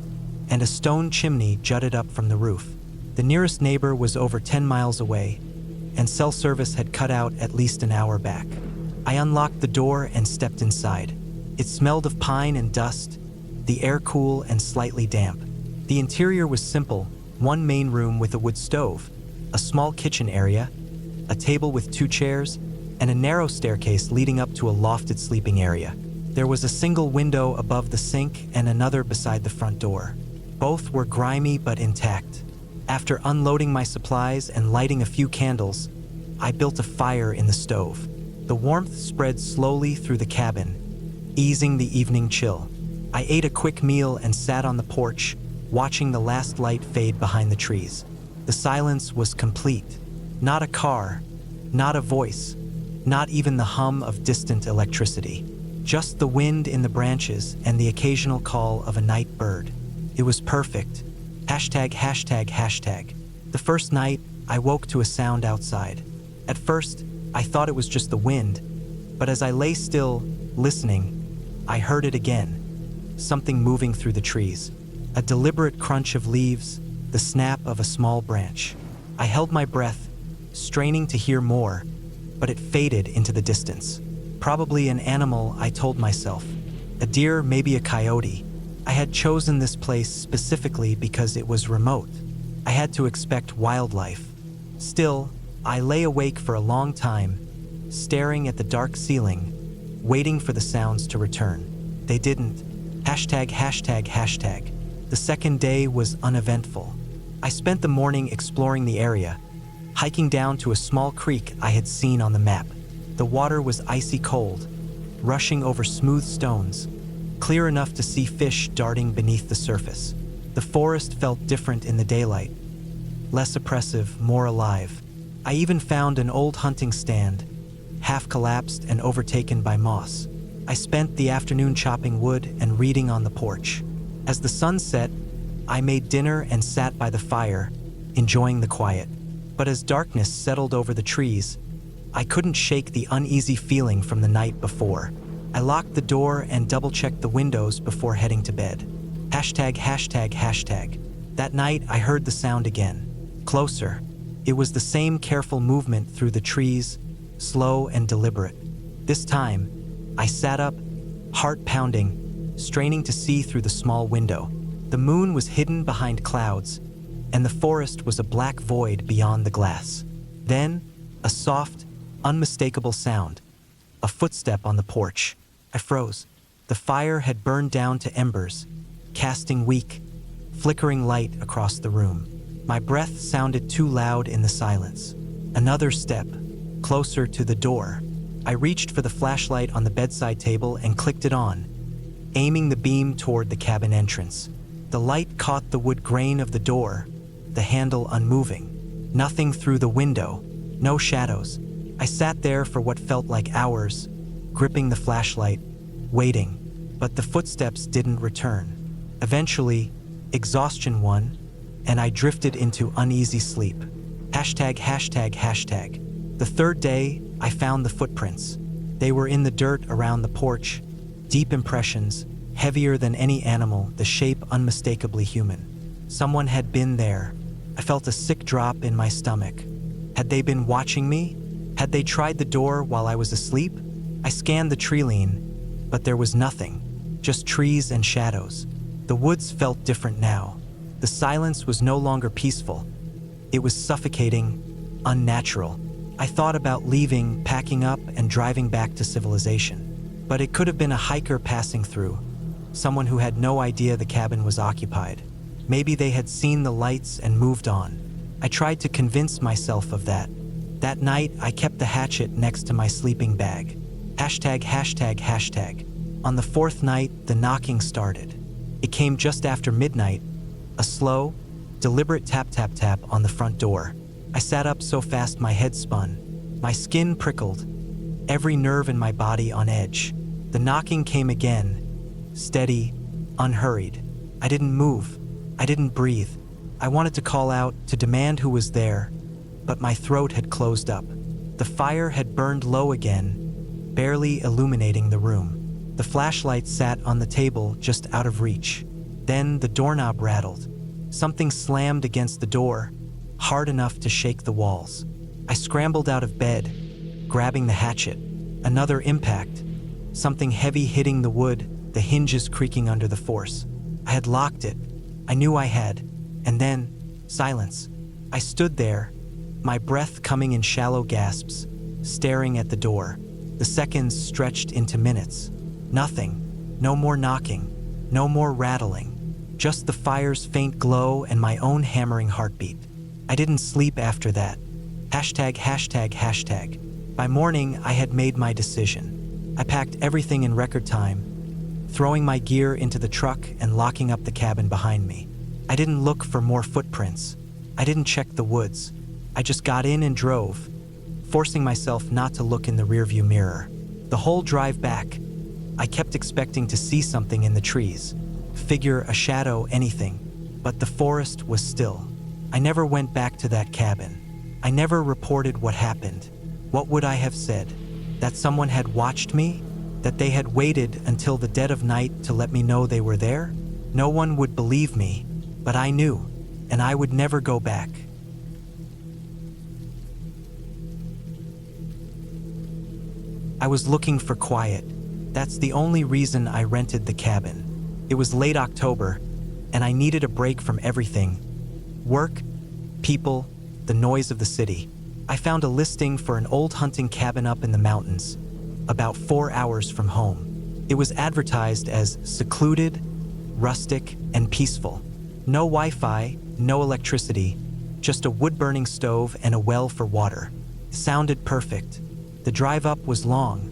and a stone chimney jutted up from the roof. The nearest neighbor was over 10 miles away, and cell service had cut out at least an hour back. I unlocked the door and stepped inside. It smelled of pine and dust, the air cool and slightly damp. The interior was simple, one main room with a wood stove, a small kitchen area, a table with 2 chairs, and a narrow staircase leading up to a lofted sleeping area. There was a single window above the sink and another beside the front door. Both were grimy but intact. After unloading my supplies and lighting a few candles, I built a fire in the stove. The warmth spread slowly through the cabin, easing the evening chill. I ate a quick meal and sat on the porch, watching the last light fade behind the trees. The silence was complete. Not a car, not a voice, not even the hum of distant electricity. Just the wind in the branches and the occasional call of a night bird. It was perfect. ####. The first night, I woke to a sound outside. At first, I thought it was just the wind, but as I lay still, listening, I heard it again. Something moving through the trees. A deliberate crunch of leaves, the snap of a small branch. I held my breath, straining to hear more, but it faded into the distance. Probably an animal, I told myself. A deer, maybe a coyote. I had chosen this place specifically because it was remote. I had to expect wildlife. Still, I lay awake for a long time, staring at the dark ceiling, waiting for the sounds to return. They didn't. ####. The second day was uneventful. I spent the morning exploring the area, hiking down to a small creek I had seen on the map. The water was icy cold, rushing over smooth stones, clear enough to see fish darting beneath the surface. The forest felt different in the daylight, less oppressive, more alive. I even found an old hunting stand, half collapsed and overtaken by moss. I spent the afternoon chopping wood and reading on the porch. As the sun set, I made dinner and sat by the fire, enjoying the quiet. But as darkness settled over the trees, I couldn't shake the uneasy feeling from the night before. I locked the door and double-checked the windows before heading to bed. ####. That night, I heard the sound again. Closer. It was the same careful movement through the trees, slow and deliberate. This time, I sat up, heart pounding, straining to see through the small window. The moon was hidden behind clouds, and the forest was a black void beyond the glass. Then, a soft, unmistakable sound. A footstep on the porch. I froze. The fire had burned down to embers, casting weak, flickering light across the room. My breath sounded too loud in the silence. Another step, closer to the door. I reached for the flashlight on the bedside table and clicked it on, aiming the beam toward the cabin entrance. The light caught the wood grain of the door, the handle unmoving. Nothing through the window, no shadows. I sat there for what felt like hours, gripping the flashlight, waiting, but the footsteps didn't return. Eventually, exhaustion won, and I drifted into uneasy sleep. ####. The third day, I found the footprints. They were in the dirt around the porch, deep impressions, heavier than any animal, the shape unmistakably human. Someone had been there. I felt a sick drop in my stomach. Had they been watching me? Had they tried the door while I was asleep? I scanned the treeline, but there was nothing, just trees and shadows. The woods felt different now. The silence was no longer peaceful. It was suffocating, unnatural. I thought about leaving, packing up, and driving back to civilization. But it could have been a hiker passing through, someone who had no idea the cabin was occupied. Maybe they had seen the lights and moved on. I tried to convince myself of that. That night, I kept the hatchet next to my sleeping bag. ####. On the fourth night, the knocking started. It came just after midnight, a slow, deliberate tap-tap-tap on the front door. I sat up so fast my head spun. My skin prickled, every nerve in my body on edge. The knocking came again, steady, unhurried. I didn't move. I didn't breathe. I wanted to call out, to demand who was there, but my throat had closed up. The fire had burned low again, barely illuminating the room. The flashlight sat on the table just out of reach. Then the doorknob rattled. Something slammed against the door, hard enough to shake the walls. I scrambled out of bed, grabbing the hatchet. Another impact, something heavy hitting the wood, the hinges creaking under the force. I had locked it. I knew I had. And then, silence. I stood there, my breath coming in shallow gasps, staring at the door. The seconds stretched into minutes. Nothing. No more knocking. No more rattling. Just the fire's faint glow and my own hammering heartbeat. I didn't sleep after that. ####. By morning, I had made my decision. I packed everything in record time, throwing my gear into the truck and locking up the cabin behind me. I didn't look for more footprints. I didn't check the woods. I just got in and drove, forcing myself not to look in the rearview mirror. The whole drive back, I kept expecting to see something in the trees, figure, a shadow, anything, but the forest was still. I never went back to that cabin. I never reported what happened. What would I have said? That someone had watched me? That they had waited until the dead of night to let me know they were there? No one would believe me, but I knew, and I would never go back. I was looking for quiet. That's the only reason I rented the cabin. It was late October, and I needed a break from everything. Work, people, the noise of the city. I found a listing for an old hunting cabin up in the mountains, about 4 hours from home. It was advertised as secluded, rustic, and peaceful. No Wi-Fi, no electricity, just a wood-burning stove and a well for water. It sounded perfect. The drive up was long,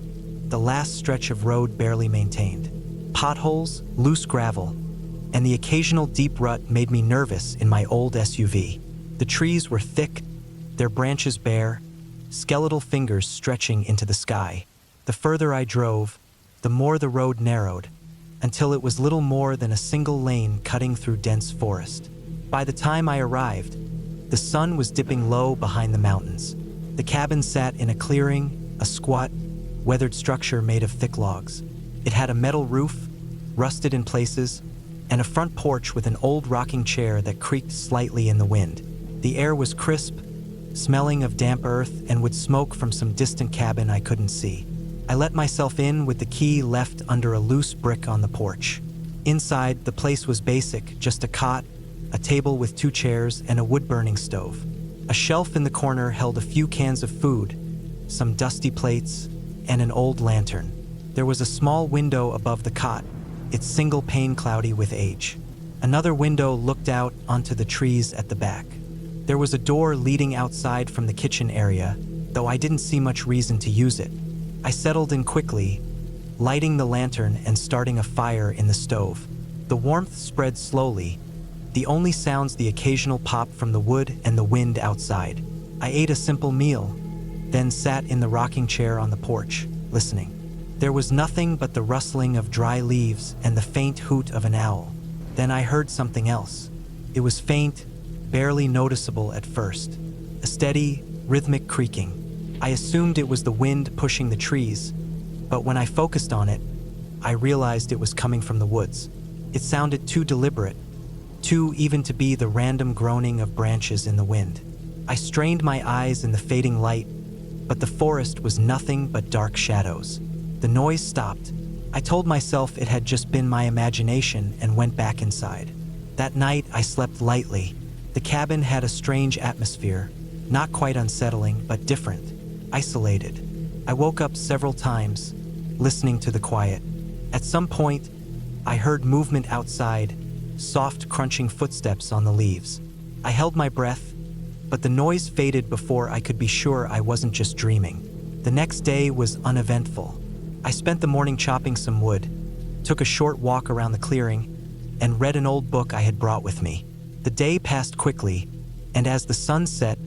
the last stretch of road barely maintained. Potholes, loose gravel, and the occasional deep rut made me nervous in my old SUV. The trees were thick, their branches bare, skeletal fingers stretching into the sky. The further I drove, the more the road narrowed, until it was little more than a single lane cutting through dense forest. By the time I arrived, the sun was dipping low behind the mountains. The cabin sat in a clearing, a squat, weathered structure made of thick logs. It had a metal roof, rusted in places, and a front porch with an old rocking chair that creaked slightly in the wind. The air was crisp, smelling of damp earth, and would smoke from some distant cabin I couldn't see. I let myself in with the key left under a loose brick on the porch. Inside, the place was basic, just a cot, a table with 2 chairs, and a wood-burning stove. A shelf in the corner held a few cans of food, some dusty plates, and an old lantern. There was a small window above the cot, its single pane cloudy with age. Another window looked out onto the trees at the back. There was a door leading outside from the kitchen area, though I didn't see much reason to use it. I settled in quickly, lighting the lantern and starting a fire in the stove. The warmth spread slowly, the only sounds the occasional pop from the wood and the wind outside. I ate a simple meal, then sat in the rocking chair on the porch, listening. There was nothing but the rustling of dry leaves and the faint hoot of an owl. Then I heard something else. It was faint, barely noticeable at first. A steady, rhythmic creaking. I assumed it was the wind pushing the trees, but when I focused on it, I realized it was coming from the woods. It sounded too deliberate, too even to be the random groaning of branches in the wind. I strained my eyes in the fading light, but the forest was nothing but dark shadows. The noise stopped. I told myself it had just been my imagination and went back inside. That night, I slept lightly. The cabin had a strange atmosphere, not quite unsettling, but different, isolated. I woke up several times, listening to the quiet. At some point, I heard movement outside, soft crunching footsteps on the leaves. I held my breath, but the noise faded before I could be sure I wasn't just dreaming. The next day was uneventful. I spent the morning chopping some wood, took a short walk around the clearing, and read an old book I had brought with me. The day passed quickly, and as the sun set,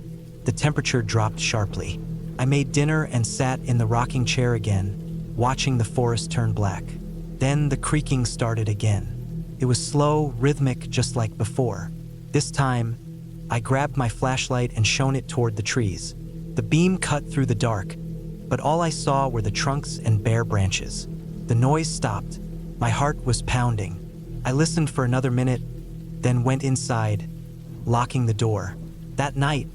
the temperature dropped sharply. I made dinner and sat in the rocking chair again, watching the forest turn black. Then the creaking started again. It was slow, rhythmic, just like before. This time, I grabbed my flashlight and shone it toward the trees. The beam cut through the dark, but all I saw were the trunks and bare branches. The noise stopped. My heart was pounding. I listened for another minute, then went inside, locking the door. That night,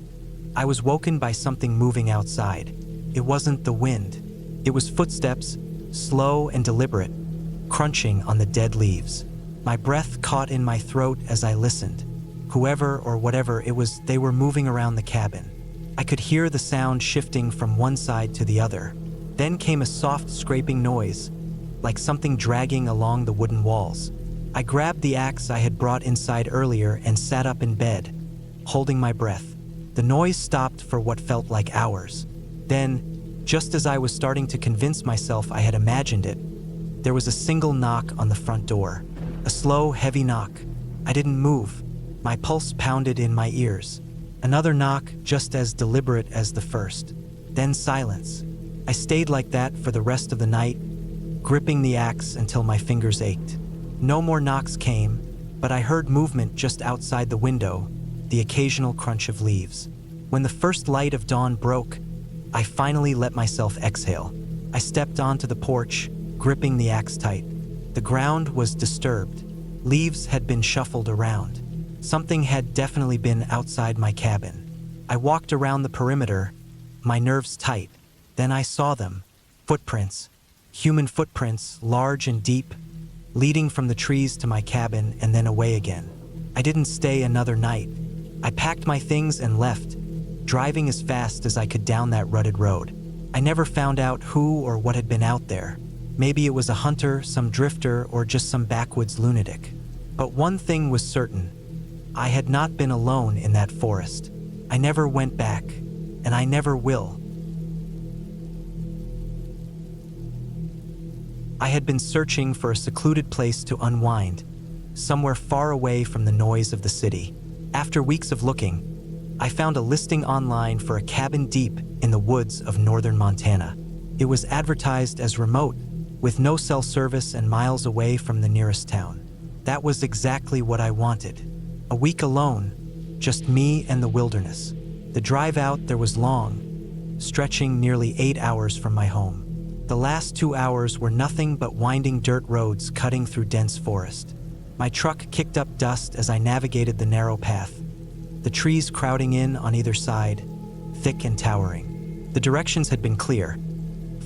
I was woken by something moving outside. It wasn't the wind. It was footsteps, slow and deliberate, crunching on the dead leaves. My breath caught in my throat as I listened. Whoever or whatever it was, they were moving around the cabin. I could hear the sound shifting from one side to the other. Then came a soft scraping noise, like something dragging along the wooden walls. I grabbed the axe I had brought inside earlier and sat up in bed, holding my breath. The noise stopped for what felt like hours. Then, just as I was starting to convince myself I had imagined it, there was a single knock on the front door. A slow, heavy knock. I didn't move. My pulse pounded in my ears. Another knock, just as deliberate as the first. Then silence. I stayed like that for the rest of the night, gripping the axe until my fingers ached. No more knocks came, but I heard movement just outside the window, the occasional crunch of leaves. When the first light of dawn broke, I finally let myself exhale. I stepped onto the porch, gripping the axe tight. The ground was disturbed. Leaves had been shuffled around. Something had definitely been outside my cabin. I walked around the perimeter, my nerves tight. Then I saw them. Footprints. Human footprints, large and deep, leading from the trees to my cabin and then away again. I didn't stay another night. I packed my things and left, driving as fast as I could down that rutted road. I never found out who or what had been out there. Maybe it was a hunter, some drifter, or just some backwoods lunatic. But one thing was certain. I had not been alone in that forest. I never went back, and I never will. I had been searching for a secluded place to unwind, somewhere far away from the noise of the city. After weeks of looking, I found a listing online for a cabin deep in the woods of northern Montana. It was advertised as remote, with no cell service and miles away from the nearest town. That was exactly what I wanted. A week alone, just me and the wilderness. The drive out there was long, stretching nearly 8 hours from my home. The last 2 hours were nothing but winding dirt roads cutting through dense forest. My truck kicked up dust as I navigated the narrow path, the trees crowding in on either side, thick and towering. The directions had been clear.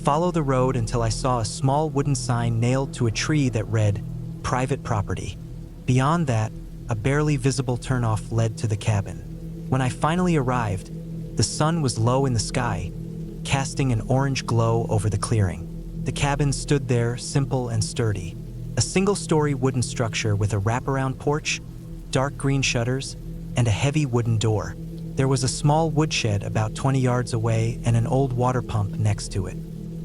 Follow the road until I saw a small wooden sign nailed to a tree that read, "Private Property." Beyond that, a barely visible turnoff led to the cabin. When I finally arrived, the sun was low in the sky, casting an orange glow over the clearing. The cabin stood there, simple and sturdy. A single-story wooden structure with a wraparound porch, dark green shutters, and a heavy wooden door. There was a small woodshed about 20 yards away and an old water pump next to it.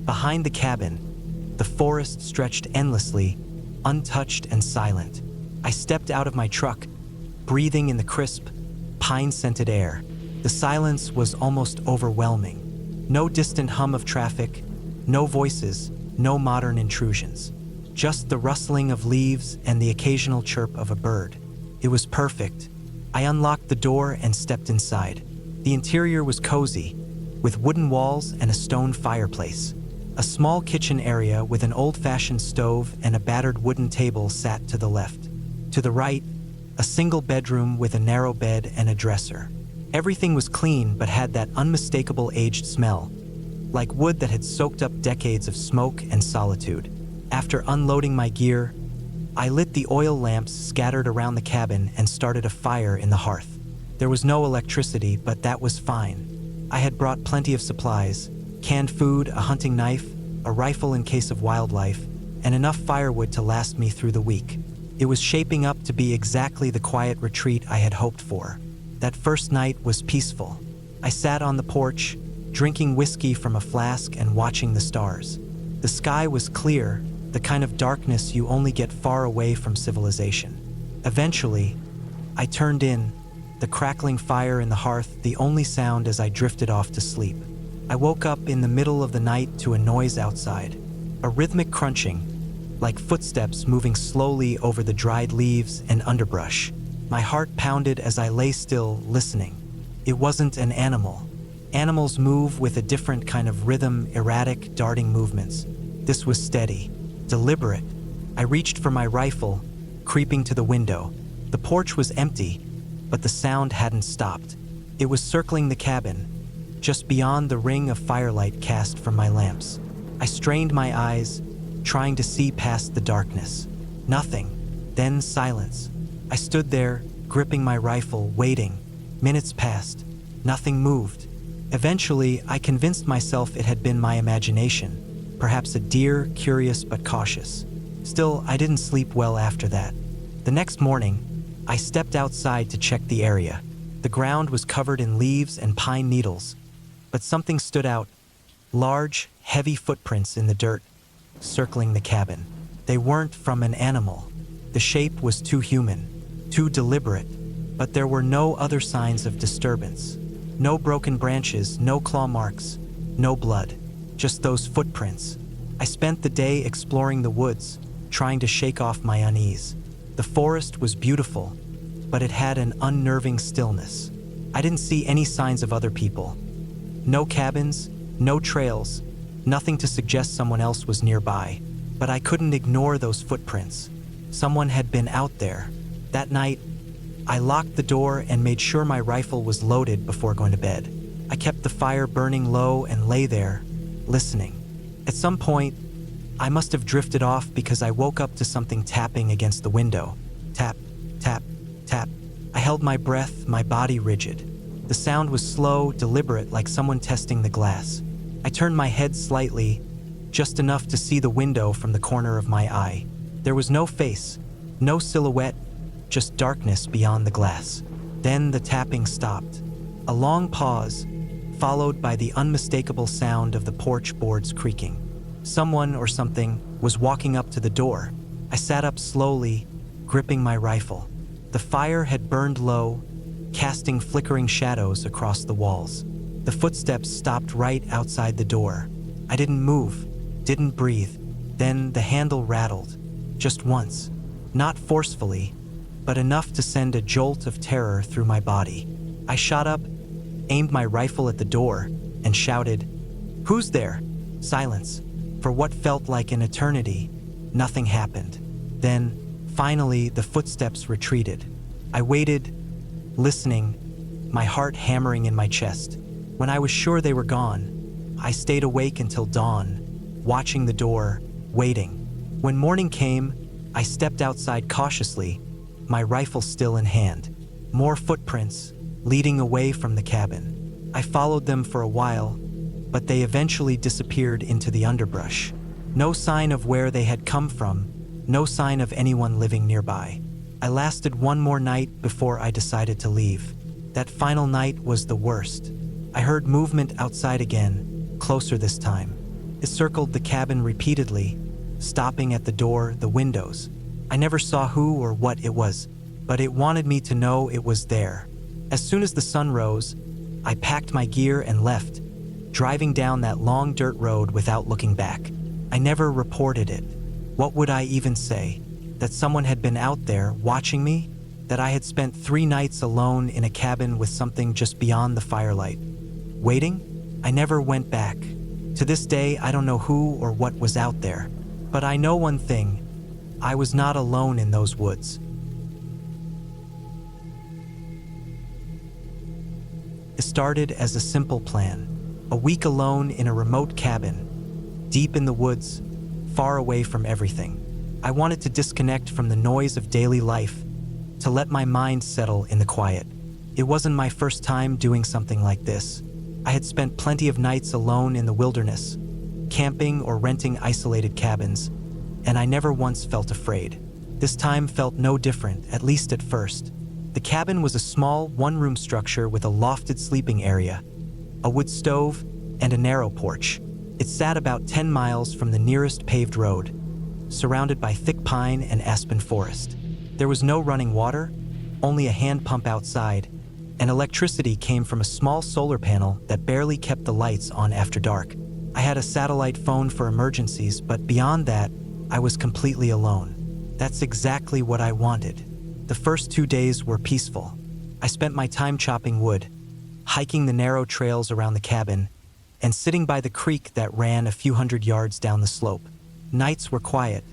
Behind the cabin, the forest stretched endlessly, untouched and silent. I stepped out of my truck, breathing in the crisp, pine-scented air. The silence was almost overwhelming. No distant hum of traffic, no voices, no modern intrusions. Just the rustling of leaves and the occasional chirp of a bird. It was perfect. I unlocked the door and stepped inside. The interior was cozy, with wooden walls and a stone fireplace. A small kitchen area with an old-fashioned stove and a battered wooden table sat to the left. To the right, a single bedroom with a narrow bed and a dresser. Everything was clean but had that unmistakable aged smell, like wood that had soaked up decades of smoke and solitude. After unloading my gear, I lit the oil lamps scattered around the cabin and started a fire in the hearth. There was no electricity, but that was fine. I had brought plenty of supplies: canned food, a hunting knife, a rifle in case of wildlife, and enough firewood to last me through the week. It was shaping up to be exactly the quiet retreat I had hoped for. That first night was peaceful. I sat on the porch, drinking whiskey from a flask and watching the stars. The sky was clear, the kind of darkness you only get far away from civilization. Eventually, I turned in, the crackling fire in the hearth the only sound as I drifted off to sleep. I woke up in the middle of the night to a noise outside, a rhythmic crunching, like footsteps moving slowly over the dried leaves and underbrush. My heart pounded as I lay still, listening. It wasn't an animal. Animals move with a different kind of rhythm, erratic, darting movements. This was steady, deliberate. I reached for my rifle, creeping to the window. The porch was empty, but the sound hadn't stopped. It was circling the cabin, just beyond the ring of firelight cast from my lamps. I strained my eyes, trying to see past the darkness. Nothing. Then silence. I stood there, gripping my rifle, waiting. Minutes passed. Nothing moved. Eventually, I convinced myself it had been my imagination. Perhaps a deer, curious but cautious. Still, I didn't sleep well after that. The next morning, I stepped outside to check the area. The ground was covered in leaves and pine needles, but something stood out. Large, heavy footprints in the dirt, circling the cabin. They weren't from an animal. The shape was too human, too deliberate, but there were no other signs of disturbance. No broken branches, no claw marks, no blood. Just those footprints. I spent the day exploring the woods, trying to shake off my unease. The forest was beautiful, but it had an unnerving stillness. I didn't see any signs of other people. No cabins, no trails, nothing to suggest someone else was nearby. But I couldn't ignore those footprints. Someone had been out there. That night, I locked the door and made sure my rifle was loaded before going to bed. I kept the fire burning low and lay there, listening. At some point, I must have drifted off because I woke up to something tapping against the window. Tap, tap, tap. I held my breath, my body rigid. The sound was slow, deliberate, like someone testing the glass. I turned my head slightly, just enough to see the window from the corner of my eye. There was no face, no silhouette, just darkness beyond the glass. Then the tapping stopped. A long pause, followed by the unmistakable sound of the porch boards creaking. Someone or something was walking up to the door. I sat up slowly, gripping my rifle. The fire had burned low, casting flickering shadows across the walls. The footsteps stopped right outside the door. I didn't move, didn't breathe. Then the handle rattled, just once. Not forcefully, but enough to send a jolt of terror through my body. I shot up, aimed my rifle at the door, and shouted, "Who's there?" Silence. For what felt like an eternity, nothing happened. Then, finally, the footsteps retreated. I waited, listening, my heart hammering in my chest. When I was sure they were gone, I stayed awake until dawn, watching the door, waiting. When morning came, I stepped outside cautiously, my rifle still in hand. More footprints, leading away from the cabin. I followed them for a while, but they eventually disappeared into the underbrush. No sign of where they had come from, no sign of anyone living nearby. I lasted one more night before I decided to leave. That final night was the worst. I heard movement outside again, closer this time. It circled the cabin repeatedly, stopping at the door, the windows. I never saw who or what it was, but it wanted me to know it was there. As soon as the sun rose, I packed my gear and left, driving down that long dirt road without looking back. I never reported it. What would I even say? That someone had been out there watching me? That I had spent 3 nights alone in a cabin with something just beyond the firelight? Waiting? I never went back. To this day, I don't know who or what was out there. But I know one thing. I was not alone in those woods. It started as a simple plan. A week alone in a remote cabin, deep in the woods, far away from everything. I wanted to disconnect from the noise of daily life, to let my mind settle in the quiet. It wasn't my first time doing something like this. I had spent plenty of nights alone in the wilderness, camping or renting isolated cabins, and I never once felt afraid. This time felt no different, at least at first. The cabin was a small, one-room structure with a lofted sleeping area, a wood stove, and a narrow porch. It sat about 10 miles from the nearest paved road, surrounded by thick pine and aspen forest. There was no running water, only a hand pump outside, and electricity came from a small solar panel that barely kept the lights on after dark. I had a satellite phone for emergencies, but beyond that, I was completely alone. That's exactly what I wanted. The first 2 days were peaceful. I spent my time chopping wood, hiking the narrow trails around the cabin, and sitting by the creek that ran a few hundred yards down the slope. Nights were quiet,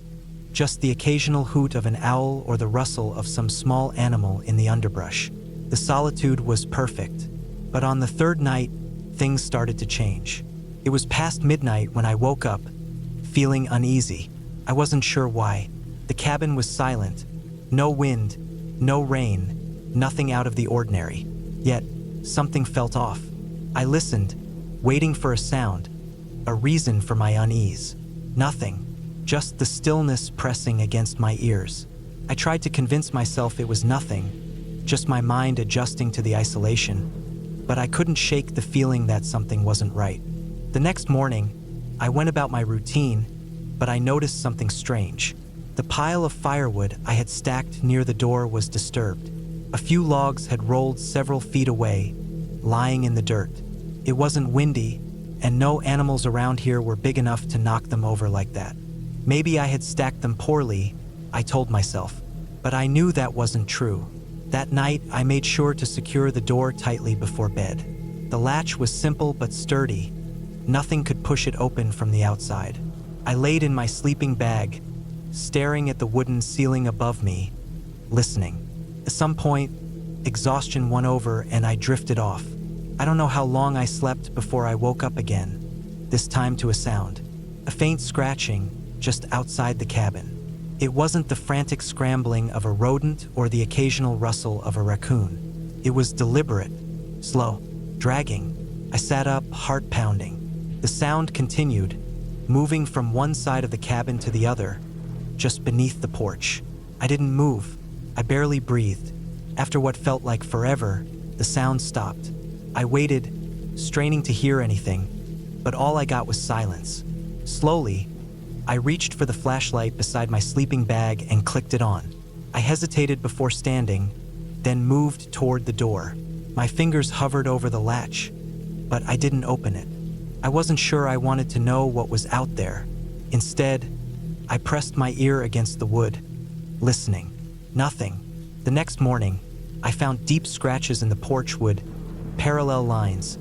just the occasional hoot of an owl or the rustle of some small animal in the underbrush. The solitude was perfect, but on the 3rd night, things started to change. It was past midnight when I woke up, feeling uneasy. I wasn't sure why. The cabin was silent, no wind, no rain, nothing out of the ordinary. Yet, something felt off. I listened, waiting for a sound, a reason for my unease. Nothing, just the stillness pressing against my ears. I tried to convince myself it was nothing, just my mind adjusting to the isolation, but I couldn't shake the feeling that something wasn't right. The next morning, I went about my routine, but I noticed something strange. The pile of firewood I had stacked near the door was disturbed. A few logs had rolled several feet away, lying in the dirt. It wasn't windy, and no animals around here were big enough to knock them over like that. Maybe I had stacked them poorly, I told myself, but I knew that wasn't true. That night, I made sure to secure the door tightly before bed. The latch was simple but sturdy. Nothing could push it open from the outside. I laid in my sleeping bag, staring at the wooden ceiling above me, listening. At some point, exhaustion won over and I drifted off. I don't know how long I slept before I woke up again, this time to a sound. A faint scratching just outside the cabin. It wasn't the frantic scrambling of a rodent or the occasional rustle of a raccoon. It was deliberate, slow, dragging. I sat up, heart pounding. The sound continued, moving from one side of the cabin to the other, just beneath the porch. I didn't move. I barely breathed. After what felt like forever, the sound stopped. I waited, straining to hear anything, but all I got was silence. Slowly, I reached for the flashlight beside my sleeping bag and clicked it on. I hesitated before standing, then moved toward the door. My fingers hovered over the latch, but I didn't open it. I wasn't sure I wanted to know what was out there. Instead, I pressed my ear against the wood, listening. Nothing. The next morning, I found deep scratches in the porch wood, parallel lines,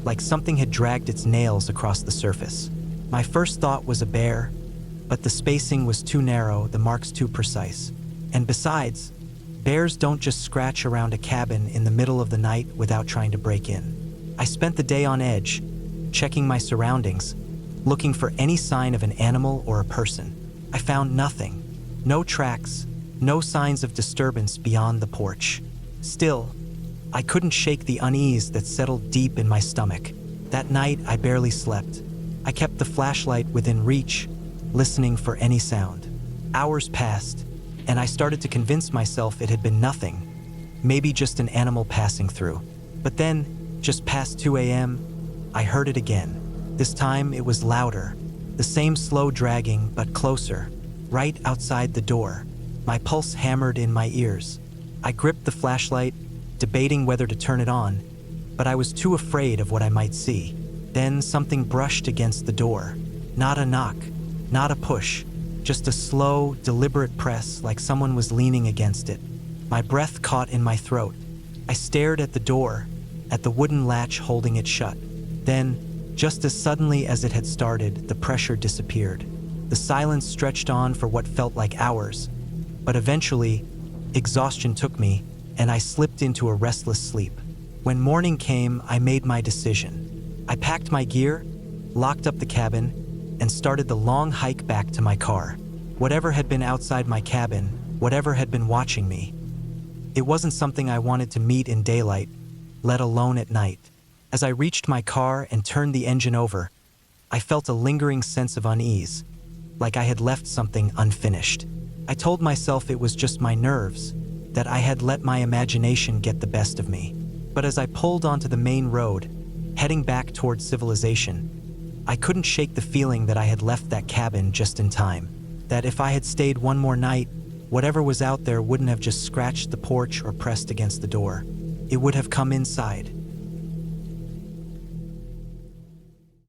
like something had dragged its nails across the surface. My first thought was a bear, but the spacing was too narrow, the marks too precise. And besides, bears don't just scratch around a cabin in the middle of the night without trying to break in. I spent the day on edge, checking my surroundings, looking for any sign of an animal or a person. I found nothing. No tracks, no signs of disturbance beyond the porch. Still, I couldn't shake the unease that settled deep in my stomach. That night, I barely slept. I kept the flashlight within reach, listening for any sound. Hours passed, and I started to convince myself it had been nothing, maybe just an animal passing through. But then, just past 2 a.m., I heard it again. This time, it was louder, The same slow dragging, but closer, right outside the door. My pulse hammered in my ears. I gripped the flashlight, debating whether to turn it on, but I was too afraid of what I might see. Then something brushed against the door. Not a knock, not a push, just a slow, deliberate press like someone was leaning against it. My breath caught in my throat. I stared at the door, at the wooden latch holding it shut. Then, just as suddenly as it had started, the pressure disappeared. The silence stretched on for what felt like hours, but eventually, exhaustion took me, and I slipped into a restless sleep. When morning came, I made my decision. I packed my gear, locked up the cabin, and started the long hike back to my car. Whatever had been outside my cabin, whatever had been watching me, it wasn't something I wanted to meet in daylight, let alone at night. As I reached my car and turned the engine over, I felt a lingering sense of unease, like I had left something unfinished. I told myself it was just my nerves, that I had let my imagination get the best of me. But as I pulled onto the main road, heading back towards civilization, I couldn't shake the feeling that I had left that cabin just in time. That if I had stayed one more night, whatever was out there wouldn't have just scratched the porch or pressed against the door. It would have come inside.